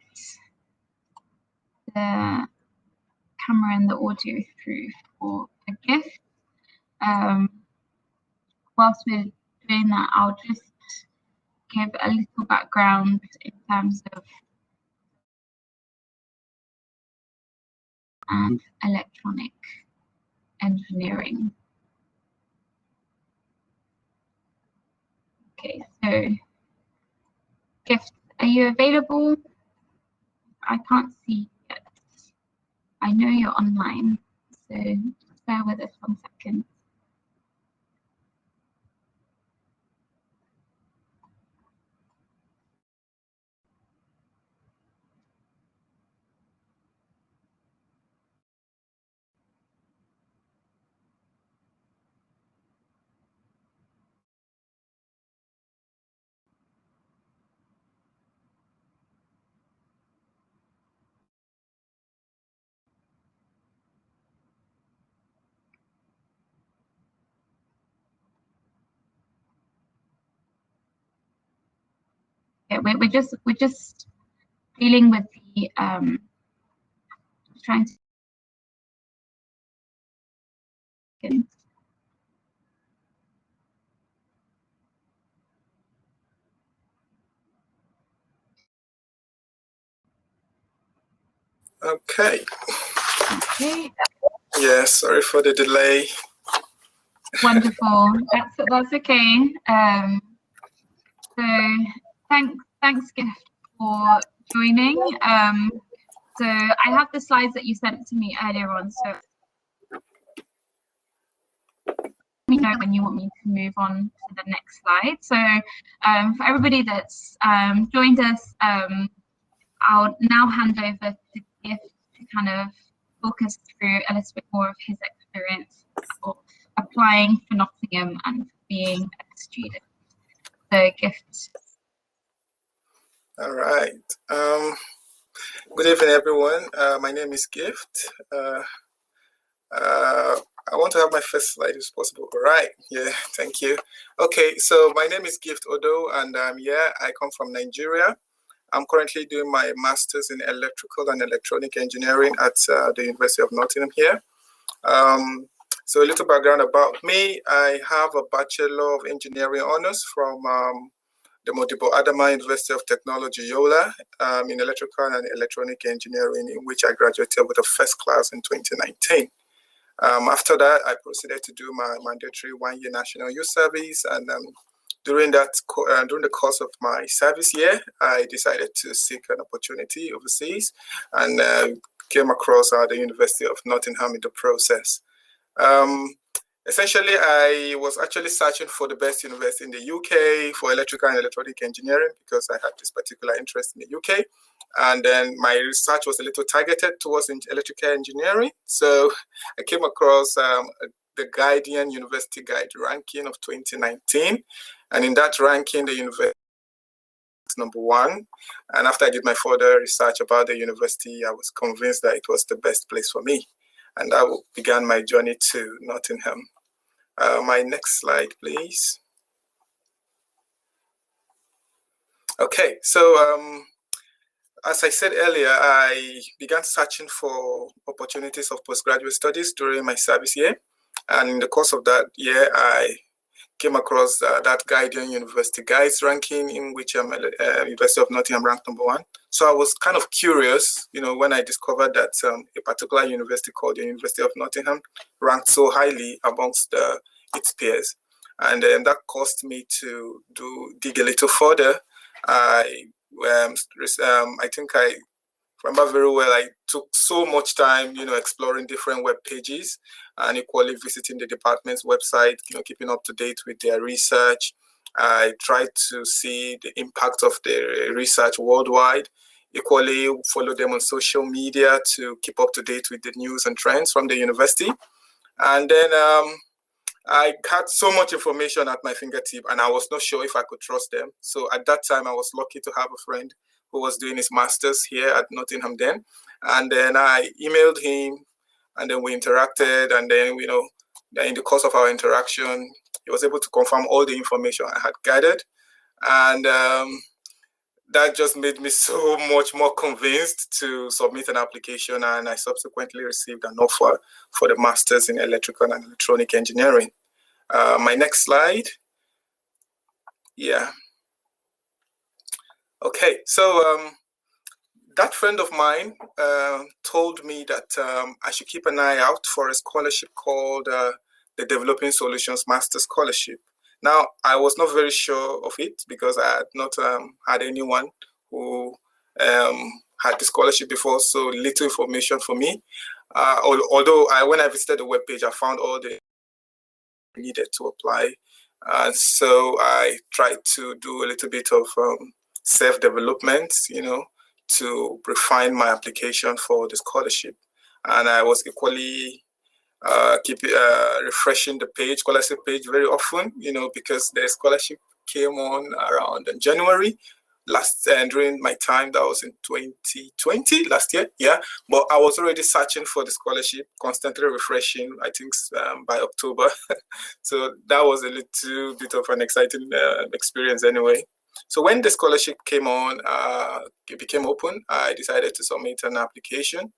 the camera and the audio through for a Gift. Whilst we're doing that, I'll just give a little background in terms of electronic engineering. Okay, so Gift, are you available? I can't see yet. I know you're online, so just bear with us 1 second. Okay, we're just dealing with the trying to Okay. Okay. Yeah, sorry for the delay. Wonderful. That's okay. So thanks Gift for joining. So I have the slides that you sent to me earlier on. So me know when you want me to move on to the next slide. So for everybody that's joined us, I'll now hand over to Gift to kind of talk us through a little bit more of his experience of applying for Nottingham and being a student. So Gift. All right. Good evening, everyone. My name is Gift. I want to have my first slide if possible. All right. Yeah, thank you. Okay, so my name is Gift Odo, and I come from Nigeria. I'm currently doing my master's in electrical and electronic engineering at the University of Nottingham here. So a little background about me. I have a Bachelor of Engineering honors from the Modibo Adama University of Technology, Yola, in electrical and electronic engineering, in which I graduated with a first class in 2019. After that, I proceeded to do my mandatory one-year national youth service, and during the course of my service year, I decided to seek an opportunity overseas, and came across the University of Nottingham in the process. Essentially, I was actually searching for the best university in the UK for electrical and electronic engineering because I had this particular interest in the UK. And then my research was a little targeted towards electrical engineering. So I came across the Guardian University Guide ranking of 2019. And in that ranking, the university was #1. And after I did my further research about the university, I was convinced that it was the best place for me. And that began my journey to Nottingham. My next slide, please. Okay, so as I said earlier, I began searching for opportunities of postgraduate studies during my service year. And in the course of that year, I came across that Guardian University Guides ranking, in which University of Nottingham ranked #1. So I was kind of curious, when I discovered that a particular university called the University of Nottingham ranked so highly amongst its peers. And that caused me to dig a little further. I think I remember very well, I took so much time, exploring different web pages and equally visiting the department's website, keeping up to date with their research. I tried to see the impact of the research worldwide, equally follow them on social media to keep up to date with the news and trends from the university. And then I had so much information at my fingertip and I was not sure if I could trust them. So at that time, I was lucky to have a friend who was doing his master's here at Nottingham then. And then I emailed him and then we interacted. And then, in the course of our interaction, he was able to confirm all the information I had gathered. And that just made me so much more convinced to submit an application. And I subsequently received an offer for the master's in electrical and electronic engineering. My next slide. Yeah. Okay, so that friend of mine told me that I should keep an eye out for a scholarship called the Developing Solutions Master Scholarship. Now, I was not very sure of it because I had not had anyone who had the scholarship before, so little information for me. Although when I visited the webpage, I found all the needed to apply. So I tried to do a little bit of self-development, to refine my application for the scholarship. And I was equally refreshing the scholarship page very often, because the scholarship came on around in January during my time. That was in 2020, last year. Yeah, but I was already searching for the scholarship, constantly refreshing, I think by October. So that was a little bit of an exciting experience anyway. So when the scholarship came on, it became open, I decided to submit an application.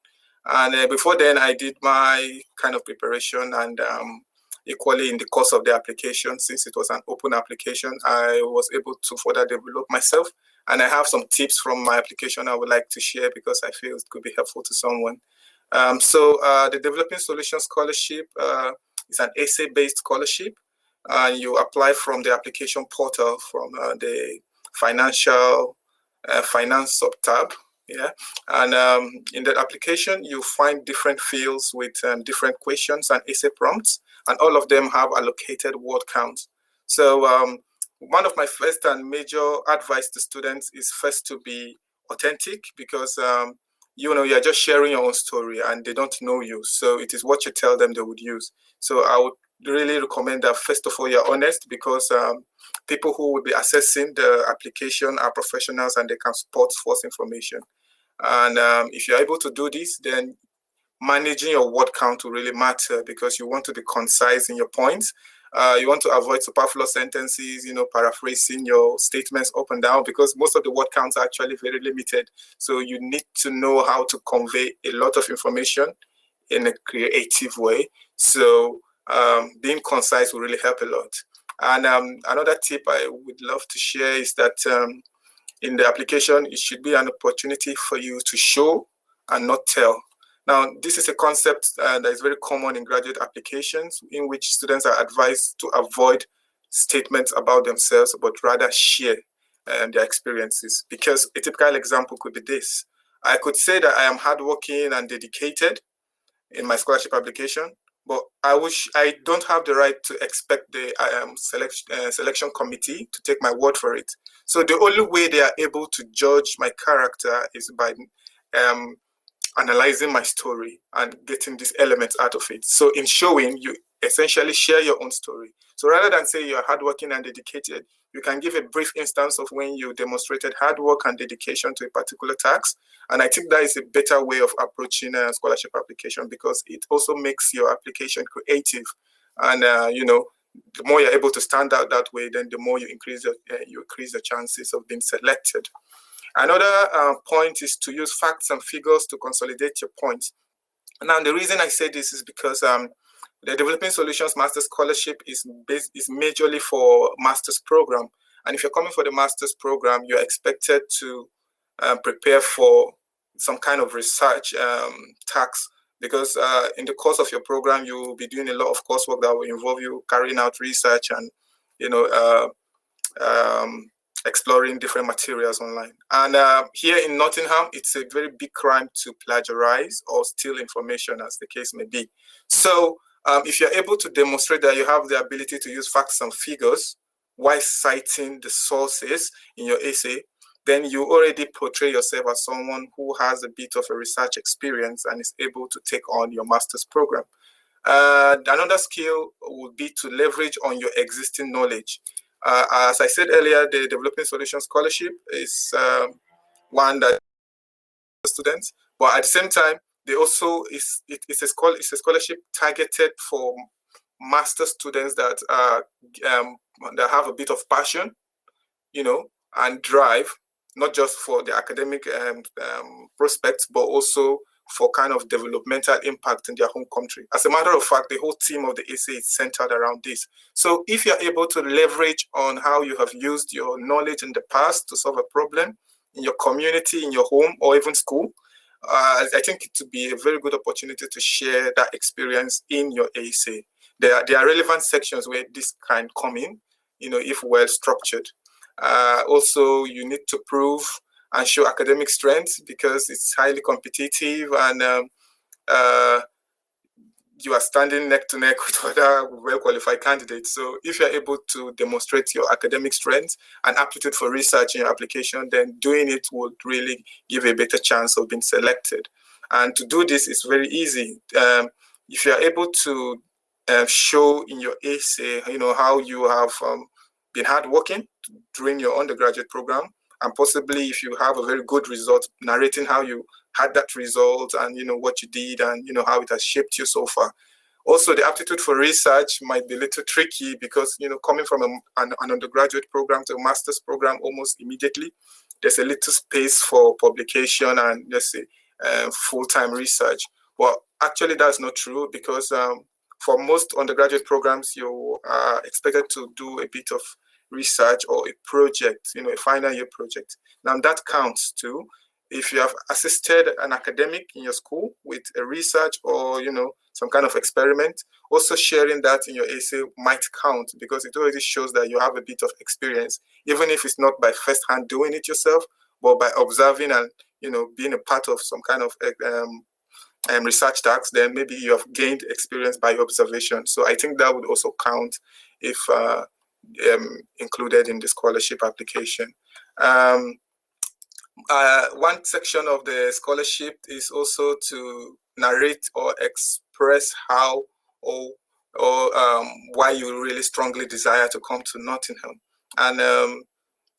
And before then, I did my kind of preparation, and equally in the course of the application, since it was an open application, I was able to further develop myself. And I have some tips from my application I would like to share because I feel it could be helpful to someone. So the Developing Solutions Scholarship is an essay-based scholarship. And you apply from the application portal from the finance sub-tab. Yeah, and in that application, you find different fields with different questions and essay prompts. and all of them have allocated word counts. So one of my first and major advice to students is first to be authentic, because you're just sharing your own story and they don't know you. So it is what you tell them they would use. So I would really recommend that first of all, you're honest, because people who will be assessing the application are professionals and they can spot false information. And if you're able to do this, then managing your word count will really matter, because you want to be concise in your points. You want to avoid superfluous sentences, paraphrasing your statements up and down, because most of the word counts are actually very limited. So you need to know how to convey a lot of information in a creative way. So being concise will really help a lot. And another tip I would love to share is that in the application, it should be an opportunity for you to show and not tell. Now, this is a concept that is very common in graduate applications, in which students are advised to avoid statements about themselves, but rather share their experiences. Because a typical example could be this: I could say that I am hardworking and dedicated in my scholarship application, but I don't have the right to expect the selection committee to take my word for it. So the only way they are able to judge my character is by analyzing my story and getting these elements out of it. So in showing, you essentially share your own story. So rather than say you're hardworking and dedicated, you can give a brief instance of when you demonstrated hard work and dedication to a particular task. And I think that is a better way of approaching a scholarship application, because it also makes your application creative. And the more you're able to stand out that way, then the more you increase the chances of being selected. Another point is to use facts and figures to consolidate your points. Now, the reason I say this is because the Developing Solutions Master's Scholarship is majorly for master's program. And if you're coming for the master's program, you're expected to prepare for some kind of research tasks, because in the course of your program, you will be doing a lot of coursework that will involve you carrying out research and, exploring different materials online. And here in Nottingham, it's a very big crime to plagiarize or steal information, as the case may be. So if you're able to demonstrate that you have the ability to use facts and figures while citing the sources in your essay, then you already portray yourself as someone who has a bit of a research experience and is able to take on your master's program. Another skill would be to leverage on your existing knowledge. As I said earlier, the Developing Solutions Scholarship is one that students, but at the same time, they also it's a scholarship targeted for master students that that have a bit of passion, and drive, not just for the academic prospects, but also for kind of developmental impact in their home country. As a matter of fact, the whole theme of the essay is centered around this. So if you're able to leverage on how you have used your knowledge in the past to solve a problem in your community, in your home, or even school, I think it would be a very good opportunity to share that experience in your essay. There are relevant sections where this can come in, if well structured. Also, you need to prove and show academic strength, because it's highly competitive, and you are standing neck to neck with other well-qualified candidates. So if you're able to demonstrate your academic strength and aptitude for research in your application, then doing it would really give a better chance of being selected. And to do this is very easy. If you're able to show in your essay, how you have been hardworking during your undergraduate program, and possibly if you have a very good result, narrating how you had that result and what you did and how it has shaped you so far. Also, the aptitude for research might be a little tricky, because coming from an undergraduate program to a master's program almost immediately, there's a little space for publication and, let's say, full-time research. Well, actually that's not true, because for most undergraduate programs, you are expected to do a bit of research or a project, a final year project. Now that counts too. If you have assisted an academic in your school with a research or, some kind of experiment, also sharing that in your essay might count, because it already shows that you have a bit of experience, even if it's not by first hand doing it yourself, but by observing and, being a part of some kind of research tasks, then maybe you have gained experience by observation. So I think that would also count if included in the scholarship application. One section of the scholarship is also to narrate or express how or why you really strongly desire to come to Nottingham. And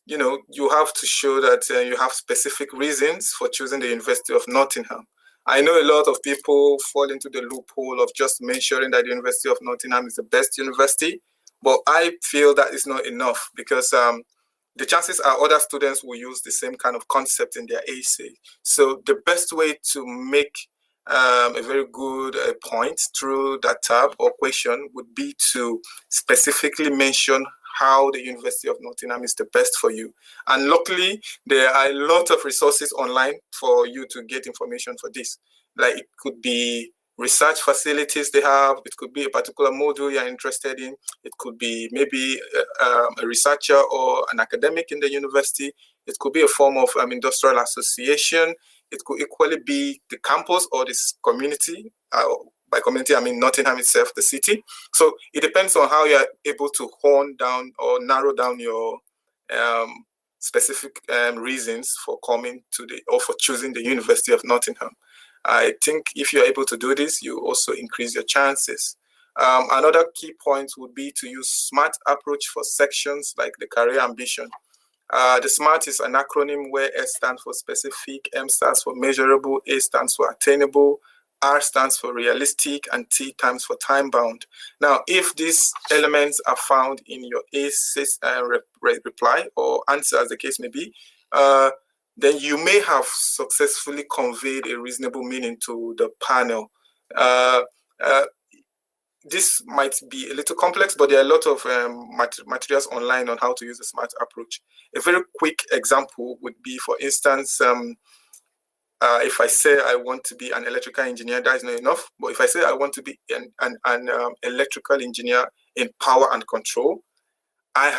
you have to show that you have specific reasons for choosing the University of Nottingham. I know a lot of people fall into the loophole of just mentioning that the University of Nottingham is the best university, but I feel that is not enough, because the chances are other students will use the same kind of concept in their essay. So the best way to make a very good point through that tab or question would be to specifically mention how the University of Nottingham is the best for you. And luckily, there are a lot of resources online for you to get information for this. Like, it could be research facilities they have, it could be a particular module you're interested in, it could be maybe a researcher or an academic in the university, it could be a form of industrial association, it could equally be the campus or this community. By community, I mean Nottingham itself, the city. So it depends on how you're able to hone down or narrow down your specific reasons for coming to or for choosing the University of Nottingham. I think if you're able to do this, you also increase your chances. Another key point would be to use SMART approach for sections like the career ambition. The SMART is an acronym where S stands for specific, M stands for measurable, A stands for attainable, R stands for realistic, and T stands for time-bound. Now, if these elements are found in your essay reply or answer, as the case may be, then you may have successfully conveyed a reasonable meaning to the panel. This might be a little complex, but there are a lot of materials online on how to use the SMART approach. A very quick example would be, for instance, if I say I want to be an electrical engineer, that is not enough. But if I say I want to be an electrical engineer in power and control, by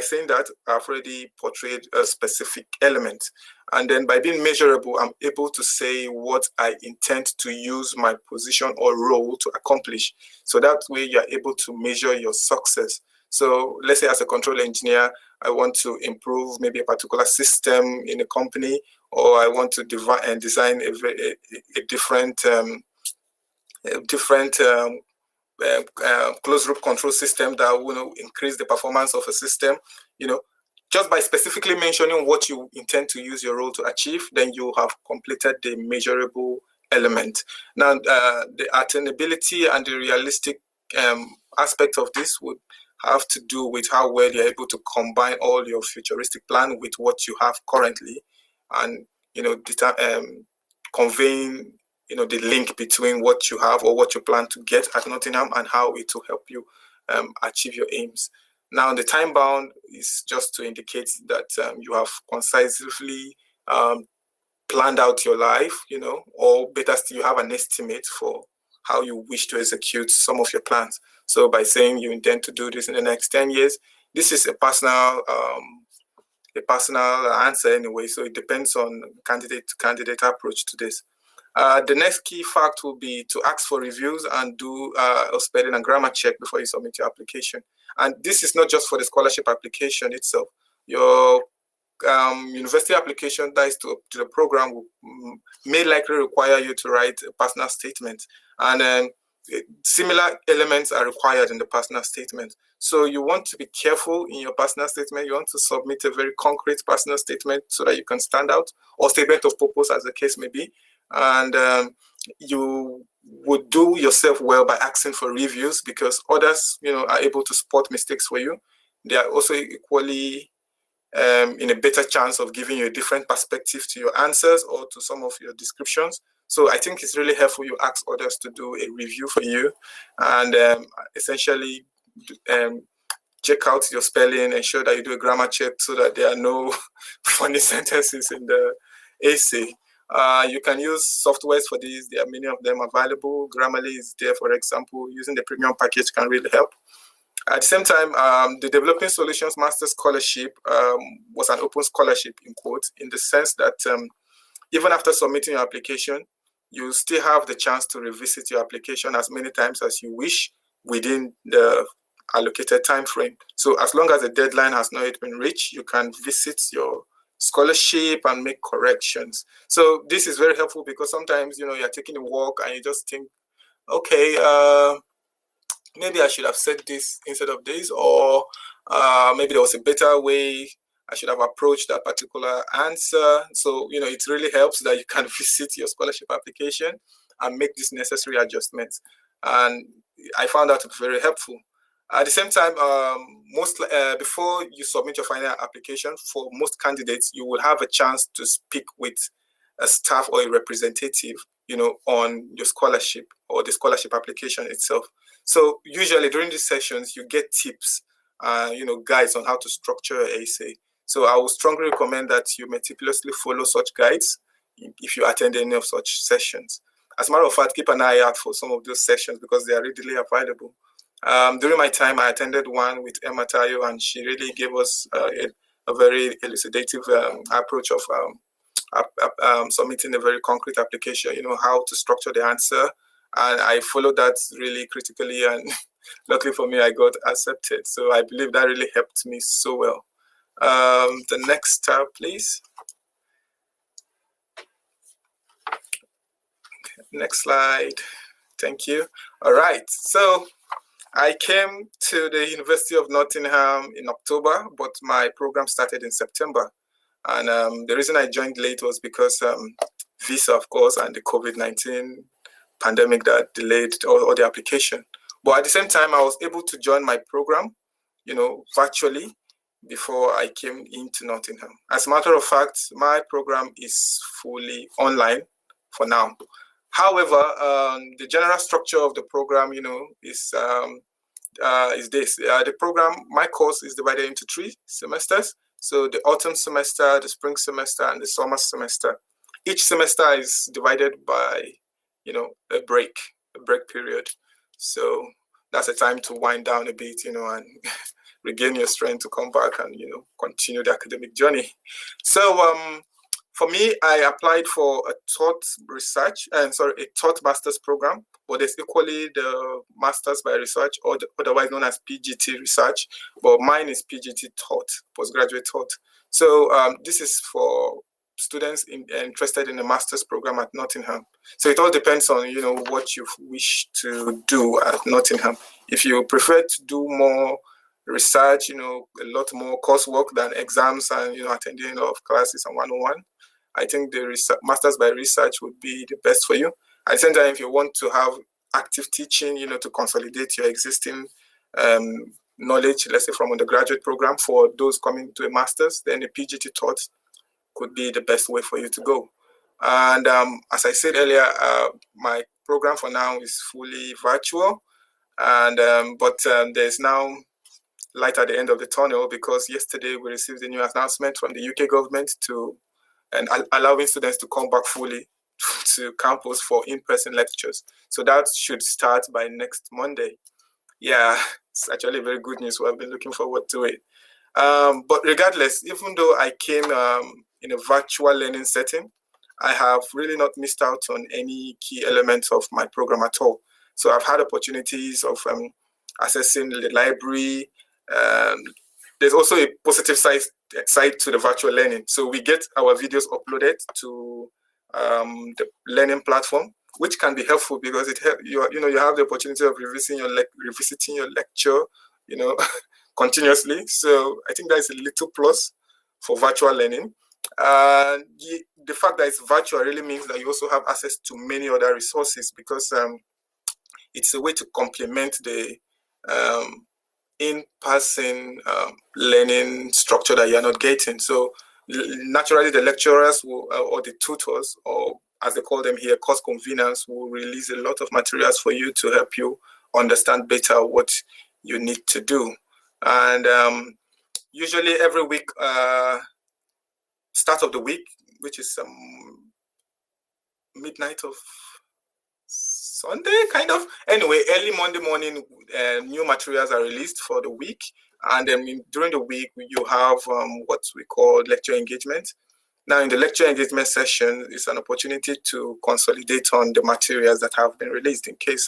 saying that, I've already portrayed a specific element. And then by being measurable, I'm able to say what I intend to use my position or role to accomplish. So that way you're able to measure your success. So let's say as a control engineer, I want to improve maybe a particular system in a company, or I want to design a different closed-loop control system that will increase the performance of a system. Just by specifically mentioning what you intend to use your role to achieve, then you have completed the measurable element. Now, the attainability and the realistic aspect of this would have to do with how well you're able to combine all your futuristic plan with what you have currently, and conveying the link between what you have or what you plan to get at Nottingham and how it will help you achieve your aims. Now, the time bound is just to indicate that you have concisely planned out your life, or better still, you have an estimate for how you wish to execute some of your plans. So by saying you intend to do this in the next 10 years, this is a personal answer anyway, so it depends on candidate approach to this. The next key fact will be to ask for reviews and do a spelling and grammar check before you submit your application. And this is not just for the scholarship application itself. Your university application that is to the program may likely require you to write a personal statement. And similar elements are required in the personal statement. So you want to be careful in your personal statement. You want to submit a very concrete personal statement so that you can stand out, or statement of purpose, as the case may be. And you would do yourself well by asking for reviews, because others, are able to spot mistakes for you. They are also equally in a better chance of giving you a different perspective to your answers or to some of your descriptions. So I think it's really helpful you ask others to do a review for you, and essentially check out your spelling, ensure that you do a grammar check so that there are no funny sentences in the essay. You can use softwares for these. There are many of them available. Grammarly is there, for example. Using the premium package can really help. At the same time, the Developing Solutions Master Scholarship was an open scholarship, in quotes, in the sense that even after submitting your application, you still have the chance to revisit your application as many times as you wish within the allocated time frame. So as long as the deadline has not yet been reached, you can visit your scholarship and make corrections. So this is very helpful because sometimes, you know, you're taking a walk and you just think, okay, maybe I should have said this instead of this, or maybe there was a better way I should have approached that particular answer. So, you know, it really helps that you can visit your scholarship application and make these necessary adjustments. And I found that to be very helpful. At the same time, before you submit your final application, for most candidates, you will have a chance to speak with a staff or a representative, you know, on your scholarship or the scholarship application itself. So usually during these sessions, you get tips, you know, guides on how to structure your essay. So I would strongly recommend that you meticulously follow such guides if you attend any of such sessions. As a matter of fact, keep an eye out for some of those sessions because they are readily available. During my time, I attended one with Emma Tayo, and she really gave us a very elucidative approach of submitting a very concrete application, you know, how to structure the answer. And I followed that really critically, and luckily for me, I got accepted. So I believe that really helped me so well. The next tab, please. Okay, next slide. Thank you. All right. So I came to the University of Nottingham in October, but my program started in September. And the reason I joined late was because visa, of course, and the COVID-19 pandemic that delayed all the application. But at the same time, I was able to join my program, you know, virtually before I came into Nottingham. As a matter of fact, my program is fully online for now. However, the general structure of the program, you know, is this. The program, my course is divided into 3 semesters. So the autumn semester, the spring semester, and the summer semester. Each semester is divided by, you know, a break period. So that's a time to wind down a bit, you know, and regain your strength to come back and, you know, continue the academic journey. So for me, I applied for a taught master's program, but there's equally the master's by research, or otherwise known as PGT research, but mine is PGT taught, postgraduate taught. So this is for students interested in a master's program at Nottingham. So it all depends on, you know, what you wish to do at Nottingham. If you prefer to do more research, you know, a lot more coursework than exams and, you know, attending a lot of classes and one-on-one, I think the master's by research would be the best for you. At the same time, if you want to have active teaching, you know, to consolidate your existing knowledge, let's say from undergraduate program, for those coming to a master's, then the PGT taught could be the best way for you to go. And as I said earlier, my program for now is fully virtual, and but there's now light at the end of the tunnel, because yesterday we received a new announcement from the UK government and allowing students to come back fully to campus for in-person lectures. So that should start by next Monday. Yeah, it's actually very good news. We've been looking forward to it. But regardless, even though I came in a virtual learning setting, I have really not missed out on any key elements of my program at all. So I've had opportunities of accessing the library. There's also a positive side to the virtual learning. So we get our videos uploaded to the learning platform, which can be helpful because you have the opportunity of revisiting your lecture, you know, continuously. So I think that's a little plus for virtual learning. The fact that it's virtual really means that you also have access to many other resources, because it's a way to complement the in-person learning structure that you're not getting. So naturally, the lecturers or the tutors, or as they call them here, course conveners, will release a lot of materials for you to help you understand better what you need to do. And usually every week, start of the week, which is midnight of Sunday, kind of. Anyway, early Monday morning, new materials are released for the week. And then during the week, you have what we call lecture engagement. Now, in the lecture engagement session, it's an opportunity to consolidate on the materials that have been released in case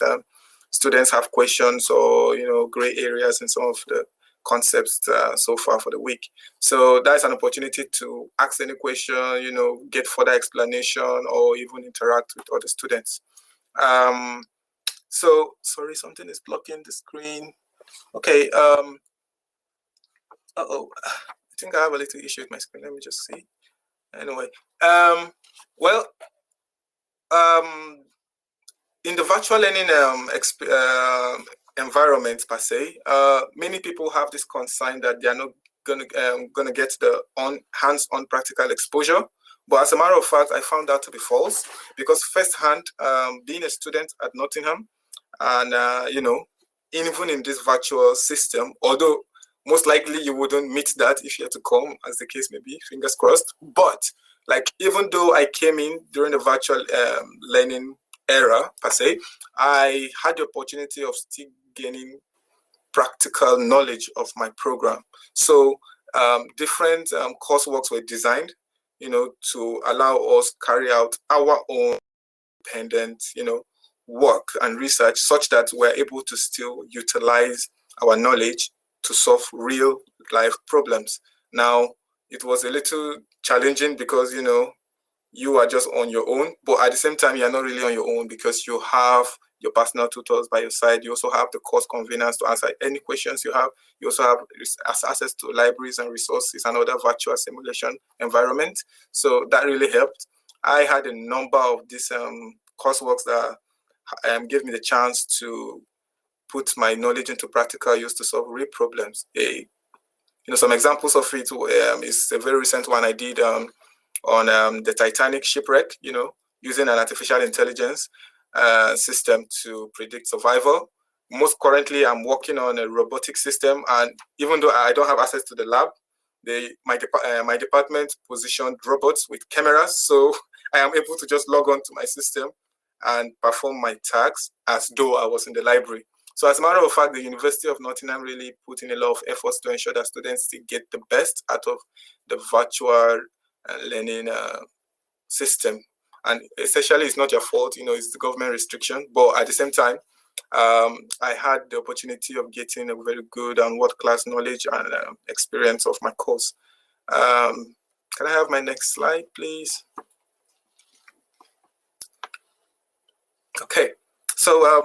students have questions or, gray areas in some of the concepts so far for the week. So that's an opportunity to ask any question, get further explanation, or even interact with other students. So, sorry, something is blocking the screen. Okay. I think I have a little issue with my screen. Let me just see. Anyway, in the virtual learning environment per se, many people have this concern that they are not gonna get the hands-on practical exposure. But as a matter of fact, I found that to be false, because firsthand, being a student at Nottingham, and even in this virtual system, although most likely you wouldn't meet that if you had to come, as the case may be, fingers crossed. But even though I came in during the virtual learning era per se, I had the opportunity of still gaining practical knowledge of my program. So different courseworks were designed, to allow us carry out our own independent, work and research, such that we're able to still utilize our knowledge to solve real life problems. Now, it was a little challenging because, you are just on your own, but at the same time, you're not really on your own, because you have your personal tutors by your side. You also have the course conveners to answer any questions you have. You also have access to libraries and resources and other virtual simulation environment. So that really helped. I had a number of these courseworks that gave me the chance to put my knowledge into practical use to solve real problems. Some examples of it is a very recent one I did on the Titanic shipwreck, using an artificial intelligence system to predict survival. Most currently, I'm working on a robotic system, and even though I don't have access to the lab, my department positioned robots with cameras, so I am able to just log on to my system and perform my tasks as though I was in the library. So as a matter of fact, the University of Nottingham really put in a lot of efforts to ensure that students still get the best out of the virtual learning system. And essentially, it's not your fault, it's the government restriction. But at the same time, I had the opportunity of getting a very good and world-class knowledge and experience of my course. Can I have my next slide, please? Okay, so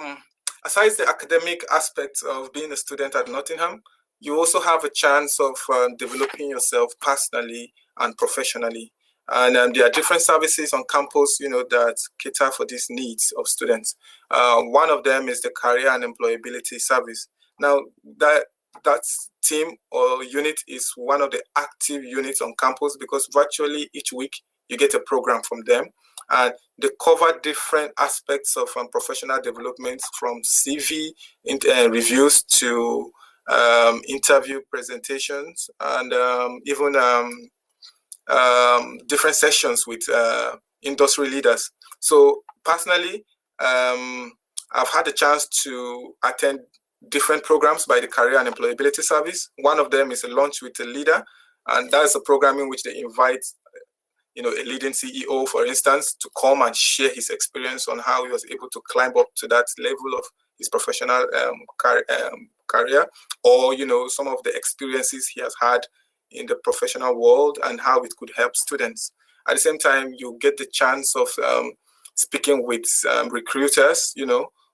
aside the academic aspects of being a student at Nottingham, you also have a chance of developing yourself personally and professionally. And there are different services on campus, that cater for these needs of students. One of them is the Career and Employability Service. Now, that team or unit is one of the active units on campus, because virtually each week you get a program from them. And they cover different aspects of professional development, from CV reviews to interview presentations, and even different sessions with industry leaders. So personally, I've had the chance to attend different programs by the Career and Employability Service. One of them is a Lunch with a Leader, and that's a program in which they invite a leading CEO, for instance, to come and share his experience on how he was able to climb up to that level of his professional career, or some of the experiences he has had in the professional world and how it could help students. At the same time, you get the chance of speaking with recruiters,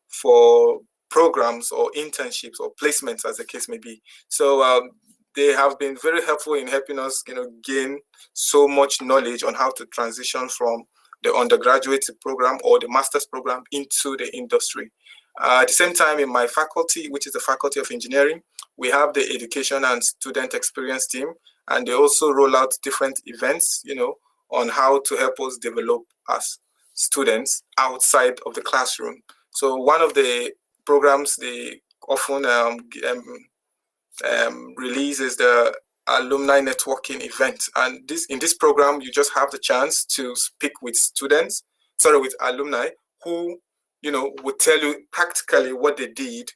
for programs or internships or placements, as the case may be. So they have been very helpful in helping us, gain so much knowledge on how to transition from the undergraduate program or the master's program into the industry. At the same time, in my faculty, which is the Faculty of Engineering, we have the Education and Student Experience team, and they also roll out different events, on how to help us develop as students outside of the classroom. So one of the programs they often release is the alumni networking event, and in this program you just have the chance to speak with with alumni who would tell you practically what they did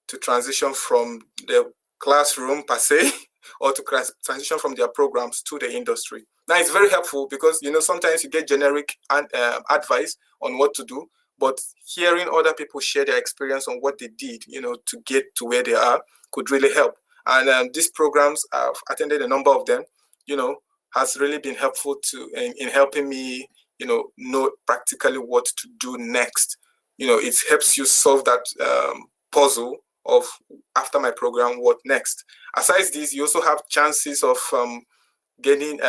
to transition from the classroom per se, or to transition from their programs to the industry. Now it's very helpful because, sometimes you get generic advice on what to do, but hearing other people share their experience on what they did, to get to where they are could really help. And these programs, I've attended a number of them, has really been helpful in helping me, know practically what to do next. It helps you solve that puzzle of, after my program, what next. Aside this, you also have chances of getting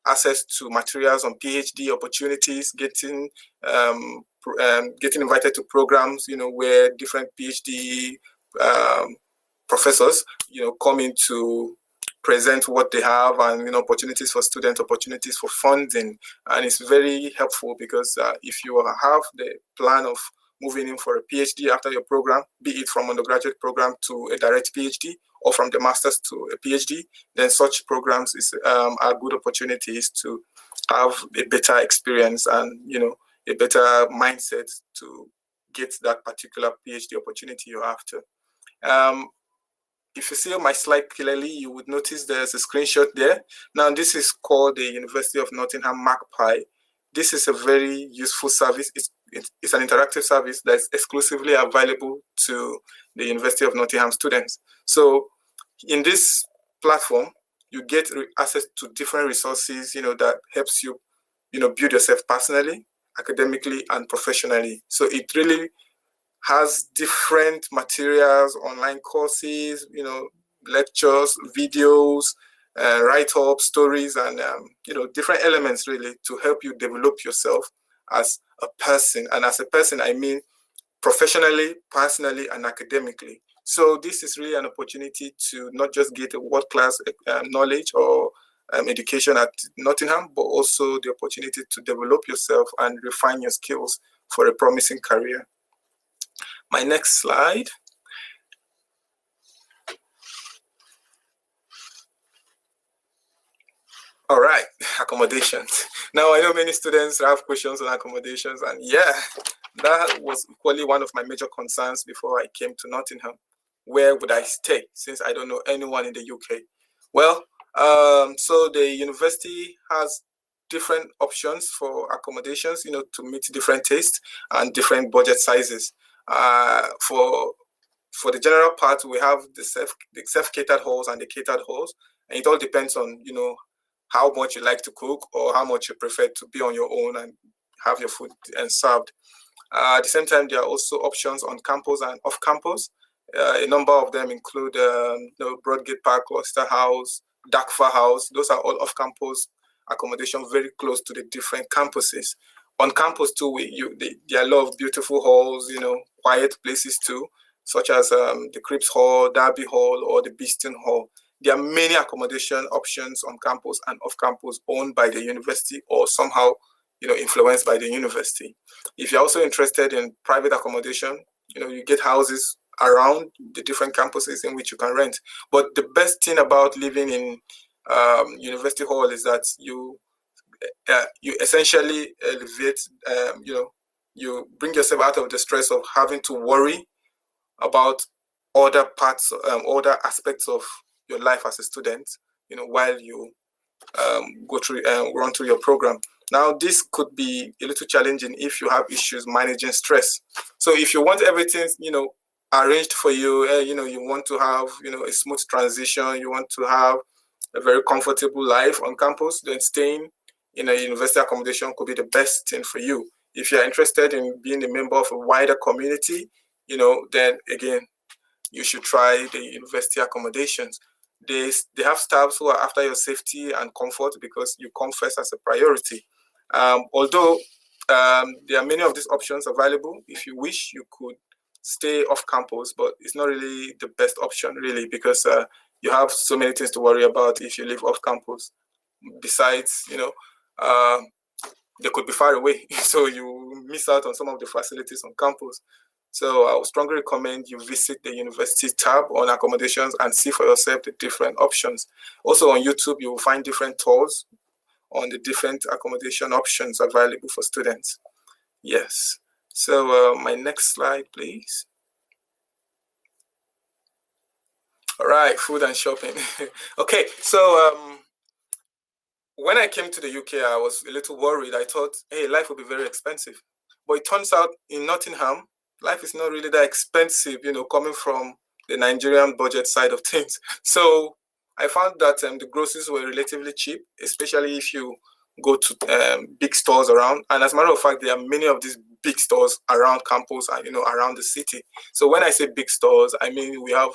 access to materials on PhD opportunities, getting invited to programs, where different PhD professors, come in to present what they have, and opportunities for students, opportunities for funding. And it's very helpful because if you have the plan of moving in for a PhD after your program, be it from undergraduate program to a direct PhD, or from the master's to a PhD, then such programs are good opportunities to have a better experience and a better mindset to get that particular PhD opportunity you're after. If you see on my slide clearly, you would notice there's a screenshot there. Now, this is called the University of Nottingham Magpie. This is a very useful service. It's an interactive service that's exclusively available to the University of Nottingham students. So in this platform, you get access to different resources, that helps you, build yourself personally, academically, and professionally. So it really has different materials, online courses, lectures, videos, write-ups, stories, and different elements really to help you develop yourself as a person. And as a person, I mean professionally, personally, and academically. So this is really an opportunity to not just get a world-class knowledge or education at Nottingham, but also the opportunity to develop yourself and refine your skills for a promising career. My next slide. All right, accommodations. Now, I know many students have questions on accommodations, and yeah, that was equally one of my major concerns before I came to Nottingham. Where would I stay, since I don't know anyone in the UK? Well, so the university has different options for accommodations, to meet different tastes and different budget sizes. For the general part, we have the self-catered halls and the catered halls, and it all depends on how much you like to cook or how much you prefer to be on your own and have your food and served. At the same time, there are also options on campus and off campus. A number of them include Broadgate Park, Gloucester House, Darkfur House. Those are all off campus accommodation very close to the different campuses. On campus too, there are a lot of beautiful halls, quiet places too, such as the Cripps Hall, Derby Hall, or the Beeston Hall. There are many accommodation options on campus and off campus owned by the university or somehow, influenced by the university. If you're also interested in private accommodation, you get houses around the different campuses in which you can rent. But the best thing about living in University Hall is that you essentially elevate, you bring yourself out of the stress of having to worry about other parts, other aspects of your life as a student, while you go through run through your program. Now, this could be a little challenging if you have issues managing stress. So if you want everything, arranged for you, you want to have, a smooth transition, you want to have a very comfortable life on campus, then staying in a university accommodation could be the best thing for you. If you're interested in being a member of a wider community, then again, you should try the university accommodations. They have staffs who are after your safety and comfort because you come first as a priority. Although there are many of these options available, if you wish, you could stay off campus, but it's not really the best option, really, because you have so many things to worry about if you live off campus. Besides, they could be far away, so you miss out on some of the facilities on campus. So I would strongly recommend you visit the university tab on accommodations and see for yourself the different options. Also on YouTube, you will find different tours on the different accommodation options available for students. Yes. So my next slide, please. All right, food and shopping. Okay, so when I came to the UK, I was a little worried. I thought, hey, life would be very expensive. But it turns out in Nottingham, life is not really that expensive, coming from the Nigerian budget side of things. So I found that the groceries were relatively cheap, especially if you go to big stores around. And as a matter of fact, there are many of these big stores around campus and, around the city. So when I say big stores, I mean we have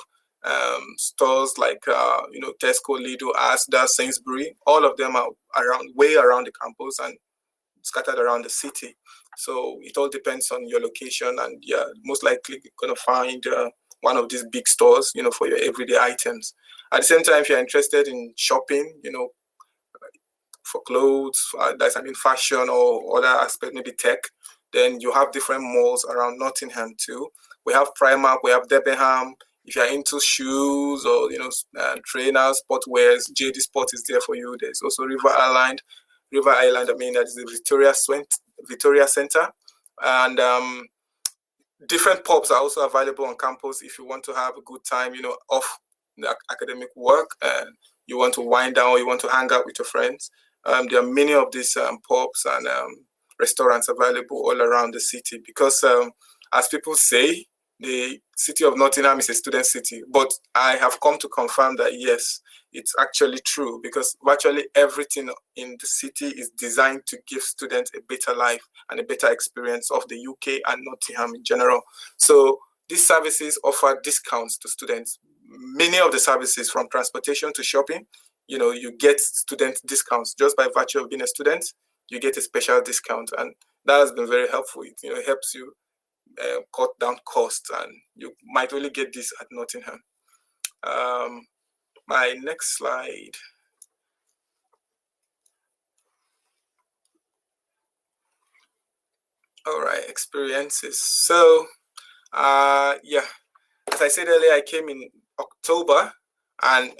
stores like Tesco, Lidl, Asda, Sainsbury. All of them are way around the campus and scattered around the city. So it all depends on your location, and you're most likely going to find one of these big stores, for your everyday items. At the same time, if you're interested in shopping, for clothes, fashion or other aspect, maybe tech, then you have different malls around Nottingham too. We have Primark, we have Debenham. If you're into shoes or trainers, sportwears, JD Sport is there for you. There's also River Island. That is the Victoria Center, and different pubs are also available on campus if you want to have a good time, off the academic work, and you want to wind down or you want to hang out with your friends. There are many of these pubs and restaurants available all around the city because, as people say, the city of Nottingham is a student city. But I have come to confirm that, yes, it's actually true because virtually everything in the city is designed to give students a better life and a better experience of the UK and Nottingham in general. So these services offer discounts to students. Many of the services, from transportation to shopping, you get student discounts just by virtue of being a student. You get a special discount, and that has been very helpful. It helps you cut down costs, and you might only get this at Nottingham. My next slide. All right, experiences. So, yeah, as I said earlier, I came in October, and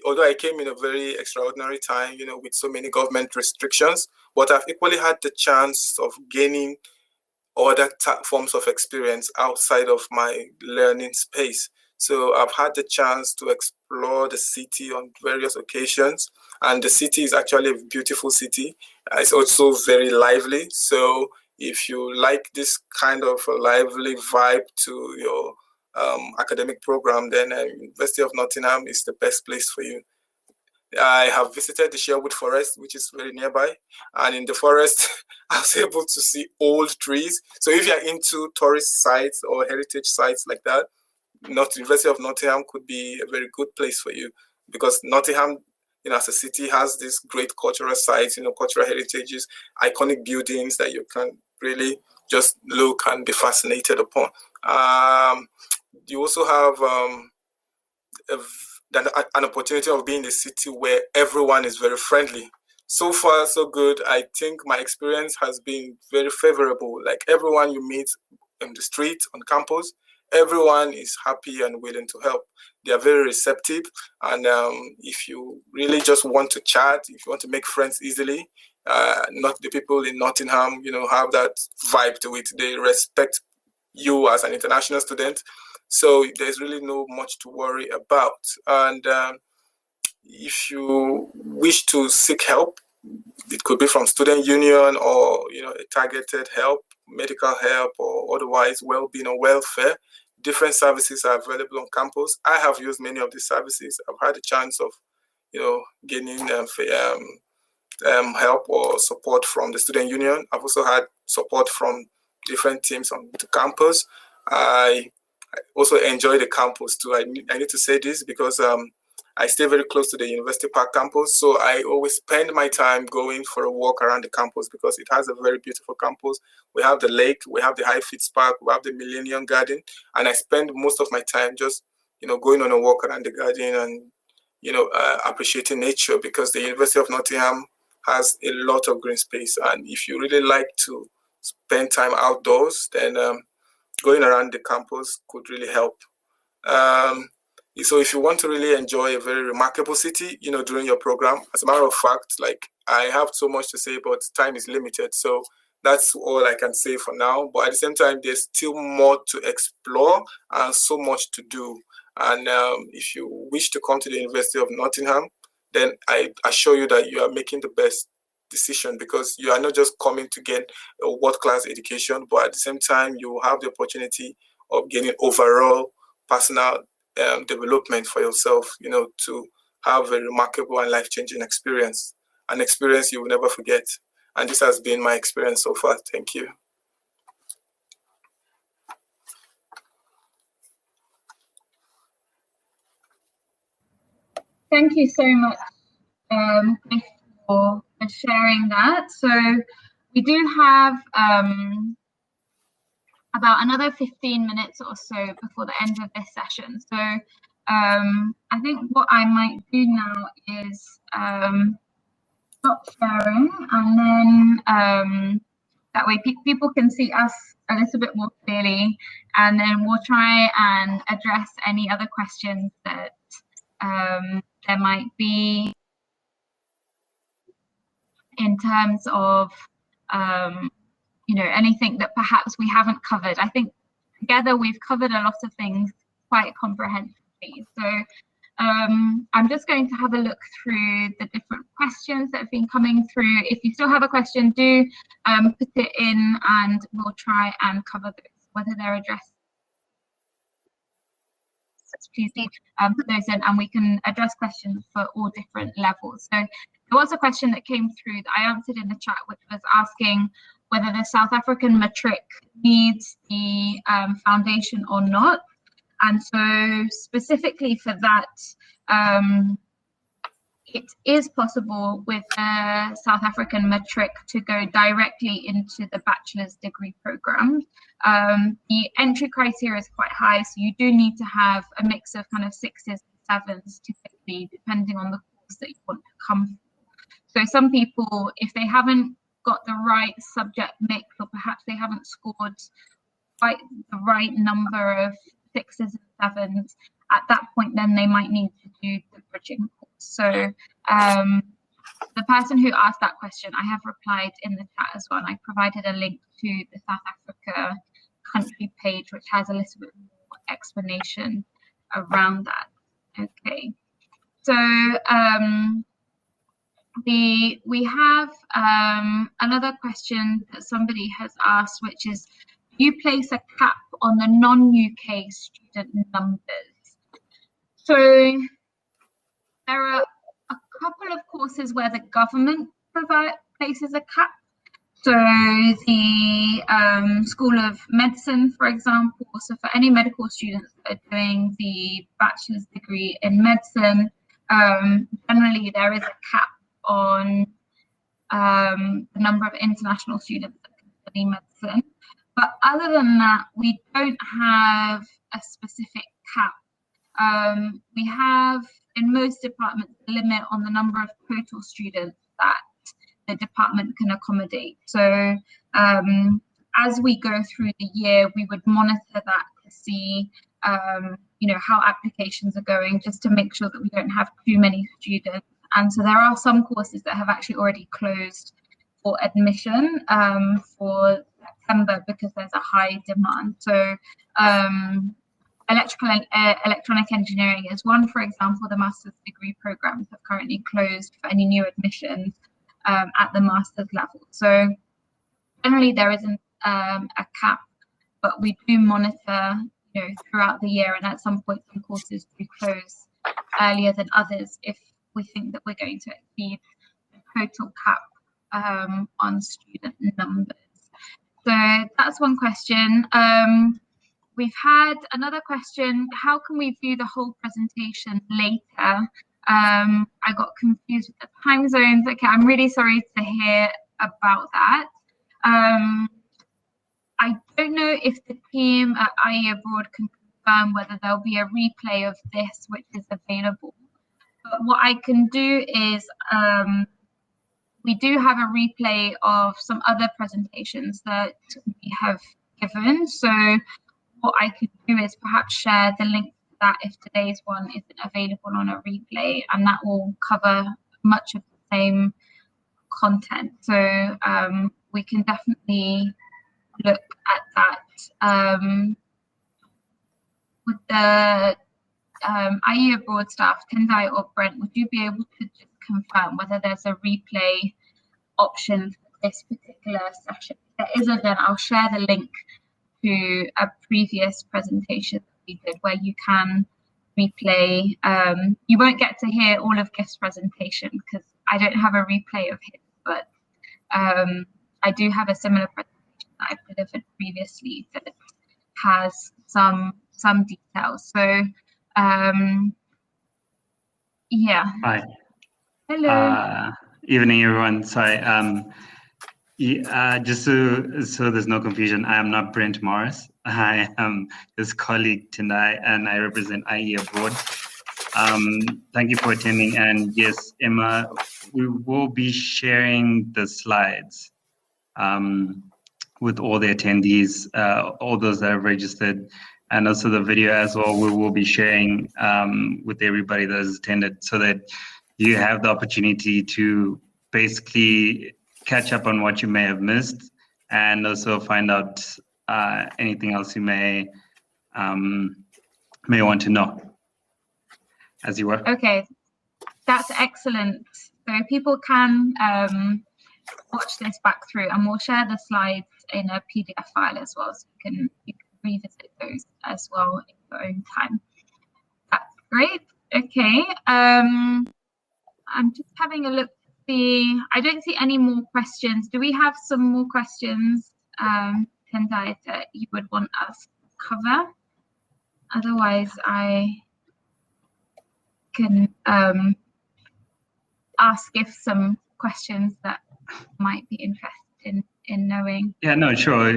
although I came in a very extraordinary time, with so many government restrictions, but I've equally had the chance of gaining other forms of experience outside of my learning space. So I've had the chance to explore the city on various occasions, and the city is actually a beautiful city. It's also very lively. So if you like this kind of a lively vibe to your academic program, then University of Nottingham is the best place for you. I have visited the Sherwood Forest, which is very nearby, and in the forest, I was able to see old trees. So if you're into tourist sites or heritage sites like that, University of Nottingham could be a very good place for you because Nottingham, as a city, has these great cultural sites, cultural heritages, iconic buildings that you can really just look and be fascinated upon. You also have an opportunity of being in a city where everyone is very friendly. So far, so good. I think my experience has been very favorable. Like everyone you meet in the street, on campus, everyone is happy and willing to help. They are very receptive. And if you really just want to chat, if you want to make friends easily, not the people in Nottingham, have that vibe to it. They respect you as an international student. So there's really no much to worry about. And if you wish to seek help, it could be from student union or a targeted help, medical help, or otherwise well-being or welfare. Different services are available on campus. I have used many of these services. I've had a chance of gaining help or support from the student union. I've also had support from different teams on the campus. I also enjoy the campus too. I need to say this because I stay very close to the University Park campus, so I always spend my time going for a walk around the campus because it has a very beautiful campus. We have the lake, we have the Highfields Park, we have the Millennium Garden, and I spend most of my time just going on a walk around the garden and appreciating nature because the University of Nottingham has a lot of green space, and if you really like to spend time outdoors, then going around the campus could really help. So if you want to really enjoy a very remarkable city, during your program, as a matter of fact, like I have so much to say, but time is limited. So that's all I can say for now. But at the same time, there's still more to explore and so much to do. And if you wish to come to the University of Nottingham, then I assure you that you are making the best decision, because you are not just coming to get a world-class education, but at the same time, you will have the opportunity of gaining overall personal development for yourself, to have a remarkable and life-changing experience, an experience you will never forget. And this has been my experience so far. Thank you. Thank you so much, Chris, for sharing that. So we do have about another 15 minutes or so before the end of this session. So I think what I might do now is stop sharing, and then that way people can see us a little bit more clearly, and then we'll try and address any other questions that there might be in terms of anything that perhaps we haven't covered. I think together we've covered a lot of things quite comprehensively. So I'm just going to have a look through the different questions that have been coming through. If you still have a question, do put it in, and we'll try and cover those, whether they're addressed. Please do put those in, and we can address questions for all different levels. So there was a question that came through that I answered in the chat, which was asking whether the South African matric needs the foundation or not. And so specifically for that, it is possible with the South African matric to go directly into the bachelor's degree program. The entry criteria is quite high, so you do need to have a mix of kind of 6s and 7s typically, depending on the course that you want to come for. So some people, if they haven't got the right subject mix, or perhaps they haven't scored quite the right number of 6s and 7s, at that point then they might need to do the bridging course. So the person who asked that question, I have replied in the chat as well, and I provided a link to the South Africa country page, which has a little bit more explanation around that. Okay, so we have another question that somebody has asked, which is, do you place a cap on the non-UK student numbers? So there are a couple of courses where the government places a cap. So the School of Medicine, for example, so for any medical students that are doing the bachelor's degree in medicine, generally there is a cap on the number of international students that can study medicine. But other than that, we don't have a specific cap. We have, in most departments, a limit on the number of total students that the department can accommodate. So as we go through the year, we would monitor that to see how applications are going, just to make sure that we don't have too many students. And so there are some courses that have actually already closed for admission for September because there's a high demand. So electrical and electronic engineering is one, for example. The master's degree programs have currently closed for any new admissions at the master's level. So generally there isn't a cap, but we do monitor throughout the year, and at some point some courses do close earlier than others if we think that we're going to exceed the total cap on student numbers. So that's one question. We've had another question, how can we view the whole presentation later? I got confused with the time zones. Okay, I'm really sorry to hear about that. I don't know if the team at IE Abroad can confirm whether there'll be a replay of this, which is available. But what I can do is, we do have a replay of some other presentations that we have given. So what I could do is perhaps share the link to that if today's one isn't available on a replay, and that will cover much of the same content. So we can definitely look at that. With the IE Abroad staff, Tendai or Brent, would you be able to just confirm whether there's a replay option for this particular session? If there isn't, then I'll share the link to a previous presentation that we did where you can replay. You won't get to hear all of Gift's presentation because I don't have a replay of his, but I do have a similar presentation that I've delivered previously that has some details. So yeah. Hi. Hello. Evening, everyone. Sorry. Just so there's no confusion, I am not Brent Morris. I am his colleague Tendai, and I represent IE Abroad. Thank you for attending. And yes, Emma, we will be sharing the slides with all the attendees, all those that have registered, and also the video as well. We will be sharing with everybody that has attended so that you have the opportunity to basically catch up on what you may have missed and also find out anything else you may want to know as you work. Okay, that's excellent. So people can watch this back through, and we'll share the slides in a PDF file as well, so you can revisit those as well in your own time. That's great. Okay, I'm just having a look to see. I don't see any more questions. Do we have some more questions, Tendai, that you would want us to cover? Otherwise, I can ask if some questions that might be interested in knowing. Yeah, no, sure.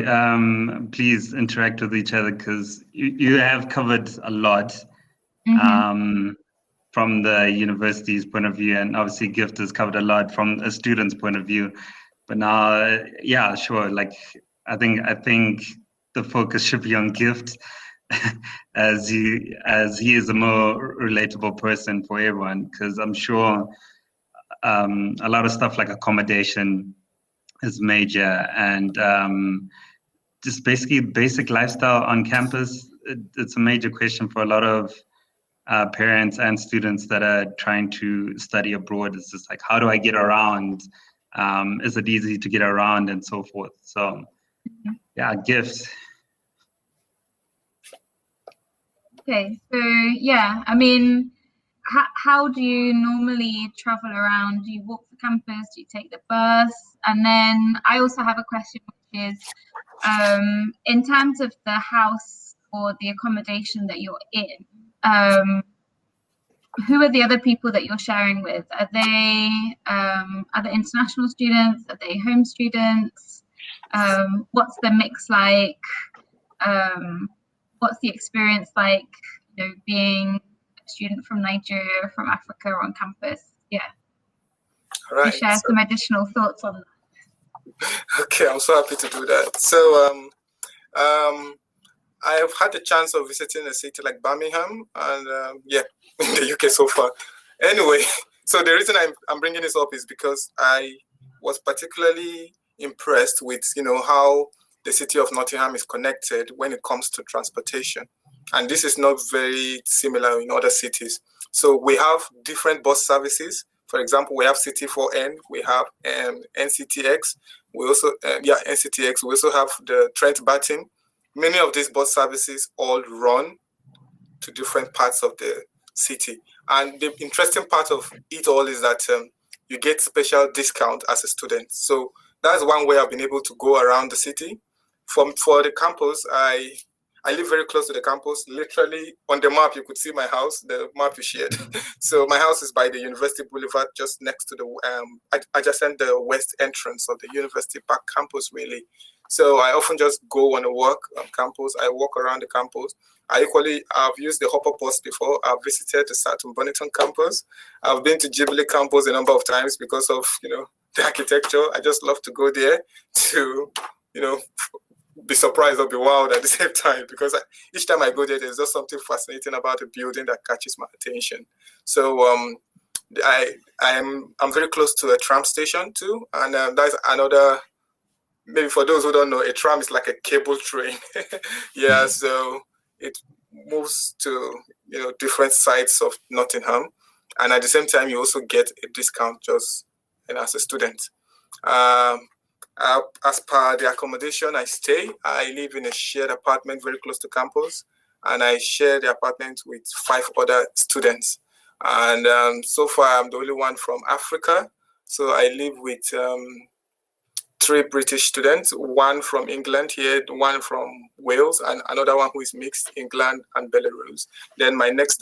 Please interact with each other because you have covered a lot from the university's point of view, and obviously Gift has covered a lot from a student's point of view. But now, yeah, sure. Like I think the focus should be on Gift as he is a more relatable person for everyone, because I'm sure a lot of stuff like accommodation is major, and just basically basic lifestyle on campus. It's a major question for a lot of parents and students that are trying to study abroad. It's just like, how do I get around? Is it easy to get around and so forth? So yeah, Gifts. Okay, so yeah, I mean, how do you normally travel around? Do you walk the campus? Do you take the bus? And then I also have a question, which is, in terms of the house or the accommodation that you're in, who are the other people that you're sharing with? Are they international students? Are they home students? What's the mix like? What's the experience like, you know, being a student from Nigeria, from Africa on campus? Yeah. All right. Share some additional thoughts on that. Okay, I'm so happy to do that. So I have had the chance of visiting a city like Birmingham, and yeah, in the UK so far. Anyway, so the reason I'm bringing this up is because I was particularly impressed with, you know, how the city of Nottingham is connected when it comes to transportation. And this is not very similar in other cities. So we have different bus services. For example, we have City4N, we have NCTX, we also, NCTX, we also have the Trent Batin. Many of these bus services all run to different parts of the city. And the interesting part of it all is that you get special discount as a student. So that's one way I've been able to go around the city. For the campus, I live very close to the campus. Literally on the map, you could see my house, the map you shared. So my house is by the University Boulevard, just next to the, adjacent the west entrance of the University Park campus, really. So I often just go on a walk on campus. I walk around the campus. I've used the Hopper bus before. I've visited the Saturn Bonington campus. I've been to Jubilee campus a number of times because of, you know, the architecture. I just love to go there to, you know, be surprised or be wowed at the same time, because each time I go there, there's just something fascinating about the building that catches my attention. So I'm very close to a tram station too, and that's another. Maybe for those who don't know, a tram is like a cable train. Yeah, so moves to different sides of Nottingham, and at the same time you also get a discount just as a student. As per the accommodation I stay, I live in a shared apartment very close to campus, and I share the apartment with 5 other students. And so far, I'm the only one from Africa. So I live with 3 British students, 1 from England here, 1 from Wales, and another one who is mixed, England and Belarus. Then my next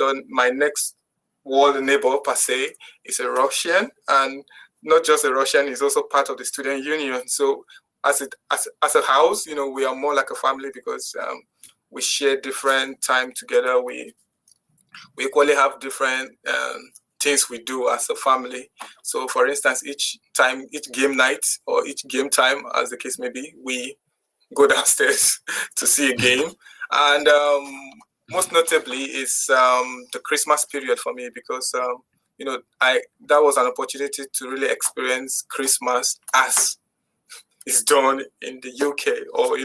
world neighbor per se is a Russian, and not just a Russian, he's also part of the student union. So as a house, we are more like a family because we share different time together. We equally have different things we do as a family. So for instance, each game night or each game time, as the case may be, we go downstairs to see a game. And most notably is the Christmas period for me, because that was an opportunity to really experience Christmas as it's done in the UK or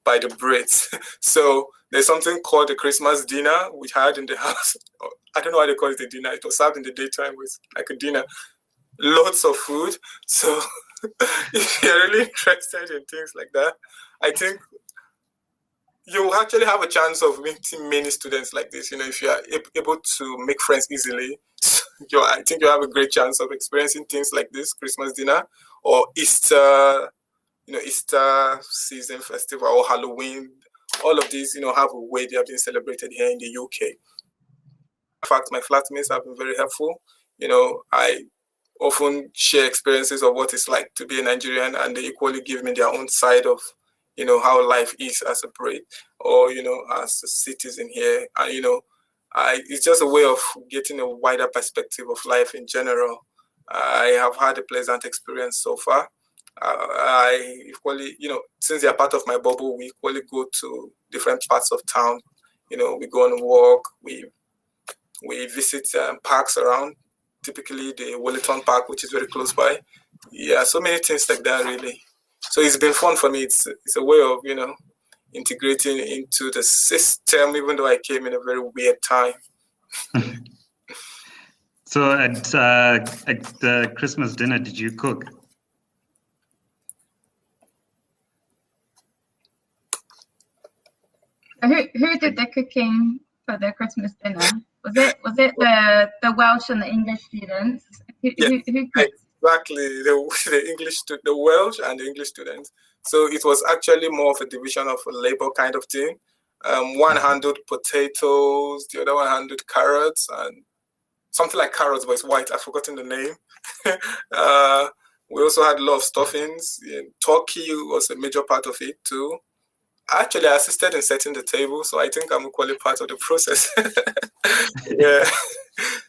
by the Brits. So there's something called the Christmas dinner, which I had in the house. I don't know why they call it a dinner. It was served in the daytime with like a dinner. Lots of food. So if you're really interested in things like that, I think you actually have a chance of meeting many students like this. If you are able to make friends easily, I think you have a great chance of experiencing things like this, Christmas dinner or Easter, Easter season festival or Halloween. All of these, have a way they have been celebrated here in the UK. In fact, my flatmates have been very helpful. I often share experiences of what it's like to be a Nigerian, and they equally give me their own side of, how life is as a Brit or, as a citizen here. And, it's just a way of getting a wider perspective of life in general. I have had a pleasant experience so far. I equally, since they are part of my bubble, we equally go to different parts of town. We go on a walk, we visit parks around, typically the Wellington Park, which is very close by. Yeah, so many things like that, really. So it's been fun for me. It's a way of, integrating into the system, even though I came in a very weird time. So at the Christmas dinner, did you cook? Who did the cooking for the Christmas dinner? Was it the Welsh and the English students? Who cooked? Exactly, the Welsh and the English students. So it was actually more of a division of a labor kind of thing. One handled potatoes, the other one handled carrots, and something like carrots, but it's white. I've forgotten the name. We also had a lot of stuffings. Turkey was a major part of it too. Actually, I assisted in setting the table, so I think I'm equally part of the process. Yeah,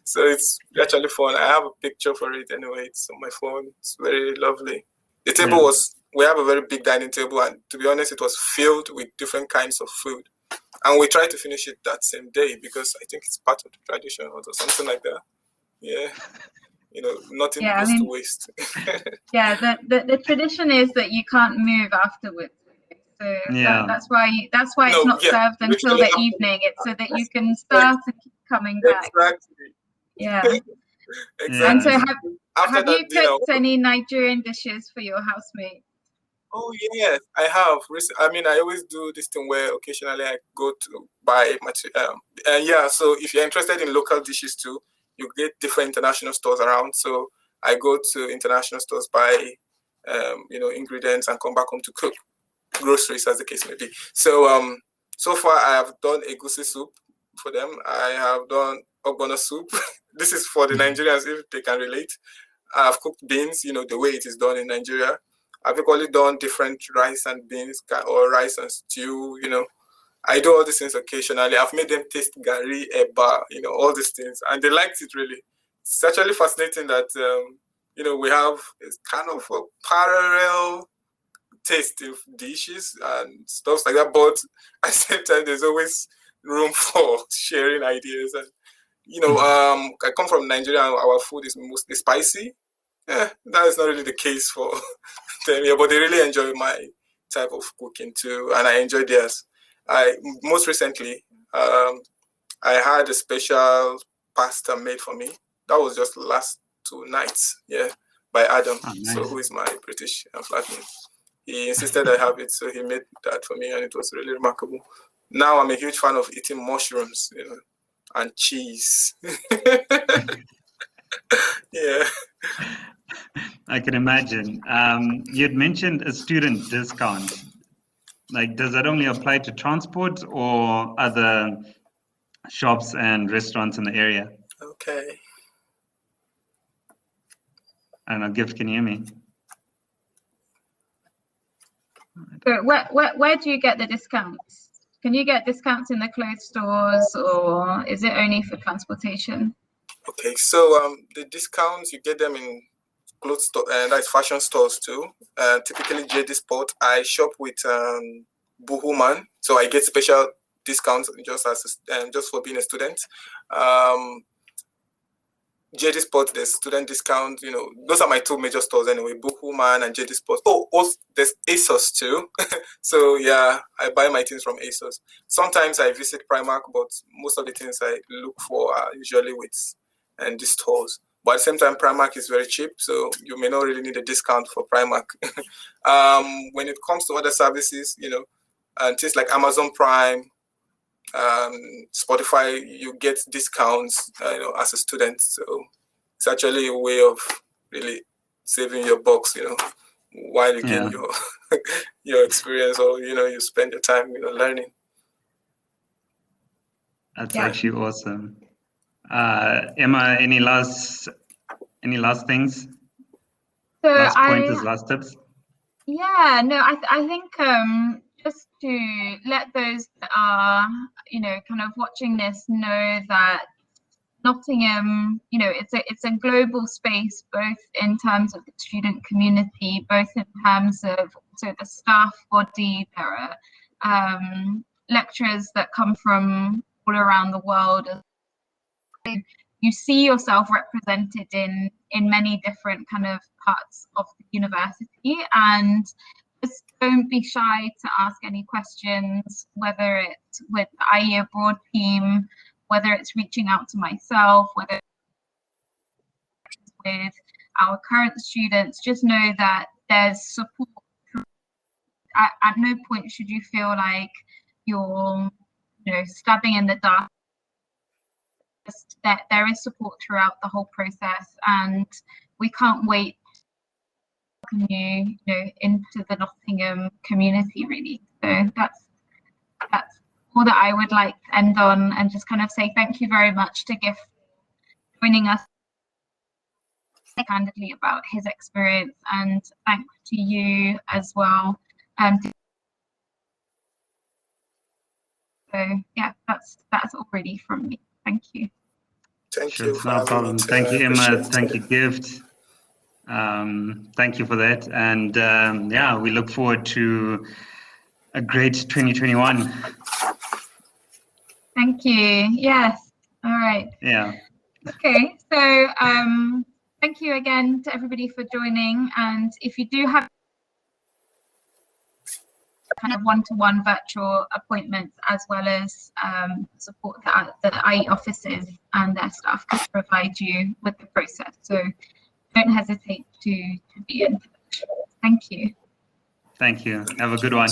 so it's actually fun. I have a picture for it anyway. It's on my phone. It's very lovely. The table we have a very big dining table, and to be honest, it was filled with different kinds of food. And we tried to finish it that same day because I think it's part of the tradition or something like that. Yeah. Nothing goes to waste. Yeah, the tradition is that you can't move afterwards. So that's why it's not served until the evening. It's so that you can start to keep coming back. Exactly. Yeah. Exactly. And so have you cooked any Nigerian dishes for your housemates? Oh yes, I have. I mean, I always do this thing where occasionally I go to buy material. So if you're interested in local dishes too, you get different international stores around. So I go to international stores, buy ingredients, and come back home to cook. Groceries, as the case may be. So so far I have done egusi soup for them. I have done ogbono soup. This is for the Nigerians if they can relate. I've cooked beans, the way it is done in Nigeria. I've equally done different rice and beans or rice and stew. I do all these things occasionally. I've made them taste gari, eba, all these things, and they liked it really. It's actually fascinating that we have kind of a parallel taste of dishes and stuff like that, but at the same time there's always room for sharing ideas. And I come from Nigeria and our food is mostly spicy. That is not really the case for them here, but they really enjoy my type of cooking too, and I enjoy theirs. Most recently, I had a special pasta made for me. That was just last 2 nights, yeah, by Adam. Oh, nice. So who is my British flatmate. He insisted I have it, so he made that for me, and it was really remarkable. Now I'm a huge fan of eating mushrooms, and cheese. Yeah. I can imagine. You'd mentioned a student discount. Like, does that only apply to transport or other shops and restaurants in the area? Okay. I don't know, Gift, can you hear me? So where do you get the discounts? Can you get discounts in the clothes stores, or is it only for transportation? Okay, so the discounts, you get them in clothes store, and that's fashion stores too. Typically JD Sport. I shop with Boohooman, so I get special discounts just for being a student. JD Sport, there's student discount. Those are my 2 major stores anyway, Boohooman and JD Sport. Oh, also, there's ASOS too. So yeah, I buy my things from ASOS. Sometimes I visit Primark, but most of the things I look for are usually with these stores. But at the same time, Primark is very cheap, so you may not really need a discount for Primark. When it comes to other services, and things like Amazon Prime, Spotify, you get discounts, as a student. So it's actually a way of really saving your bucks, while you gain your experience, or you spend your time, learning. That's actually awesome. Emma, any last things? So last pointers, last tips? Yeah, no, I think just to let those that are, kind of watching this know that Nottingham, it's a global space, both in terms of the student community, both in terms of also the staff body. There are lecturers that come from all around the world. You see yourself represented in many different kind of parts of the university, and just don't be shy to ask any questions, whether it's with the IE Abroad team, whether it's reaching out to myself, whether it's with our current students. Just know that there's support. At no point should you feel like you're stabbing in the dark. That there is support throughout the whole process, and we can't wait to welcome you, into the Nottingham community, really. So that's all that I would like to end on, and just kind of say thank you very much to Gift for joining us candidly about his experience, and thanks to you as well. So yeah, that's all really from me. Thank you. Thank you. No problem. Thank you, Emma. Thank you, Gift. Thank you for that. And we look forward to a great 2021. Thank you. Yes. All right. Yeah. Okay. So thank you again to everybody for joining. And if you do have kind of one-to-one virtual appointments, as well as support that the IE offices and their staff can provide you with the process. So don't hesitate to be in touch. Thank you. Thank you. Have a good one.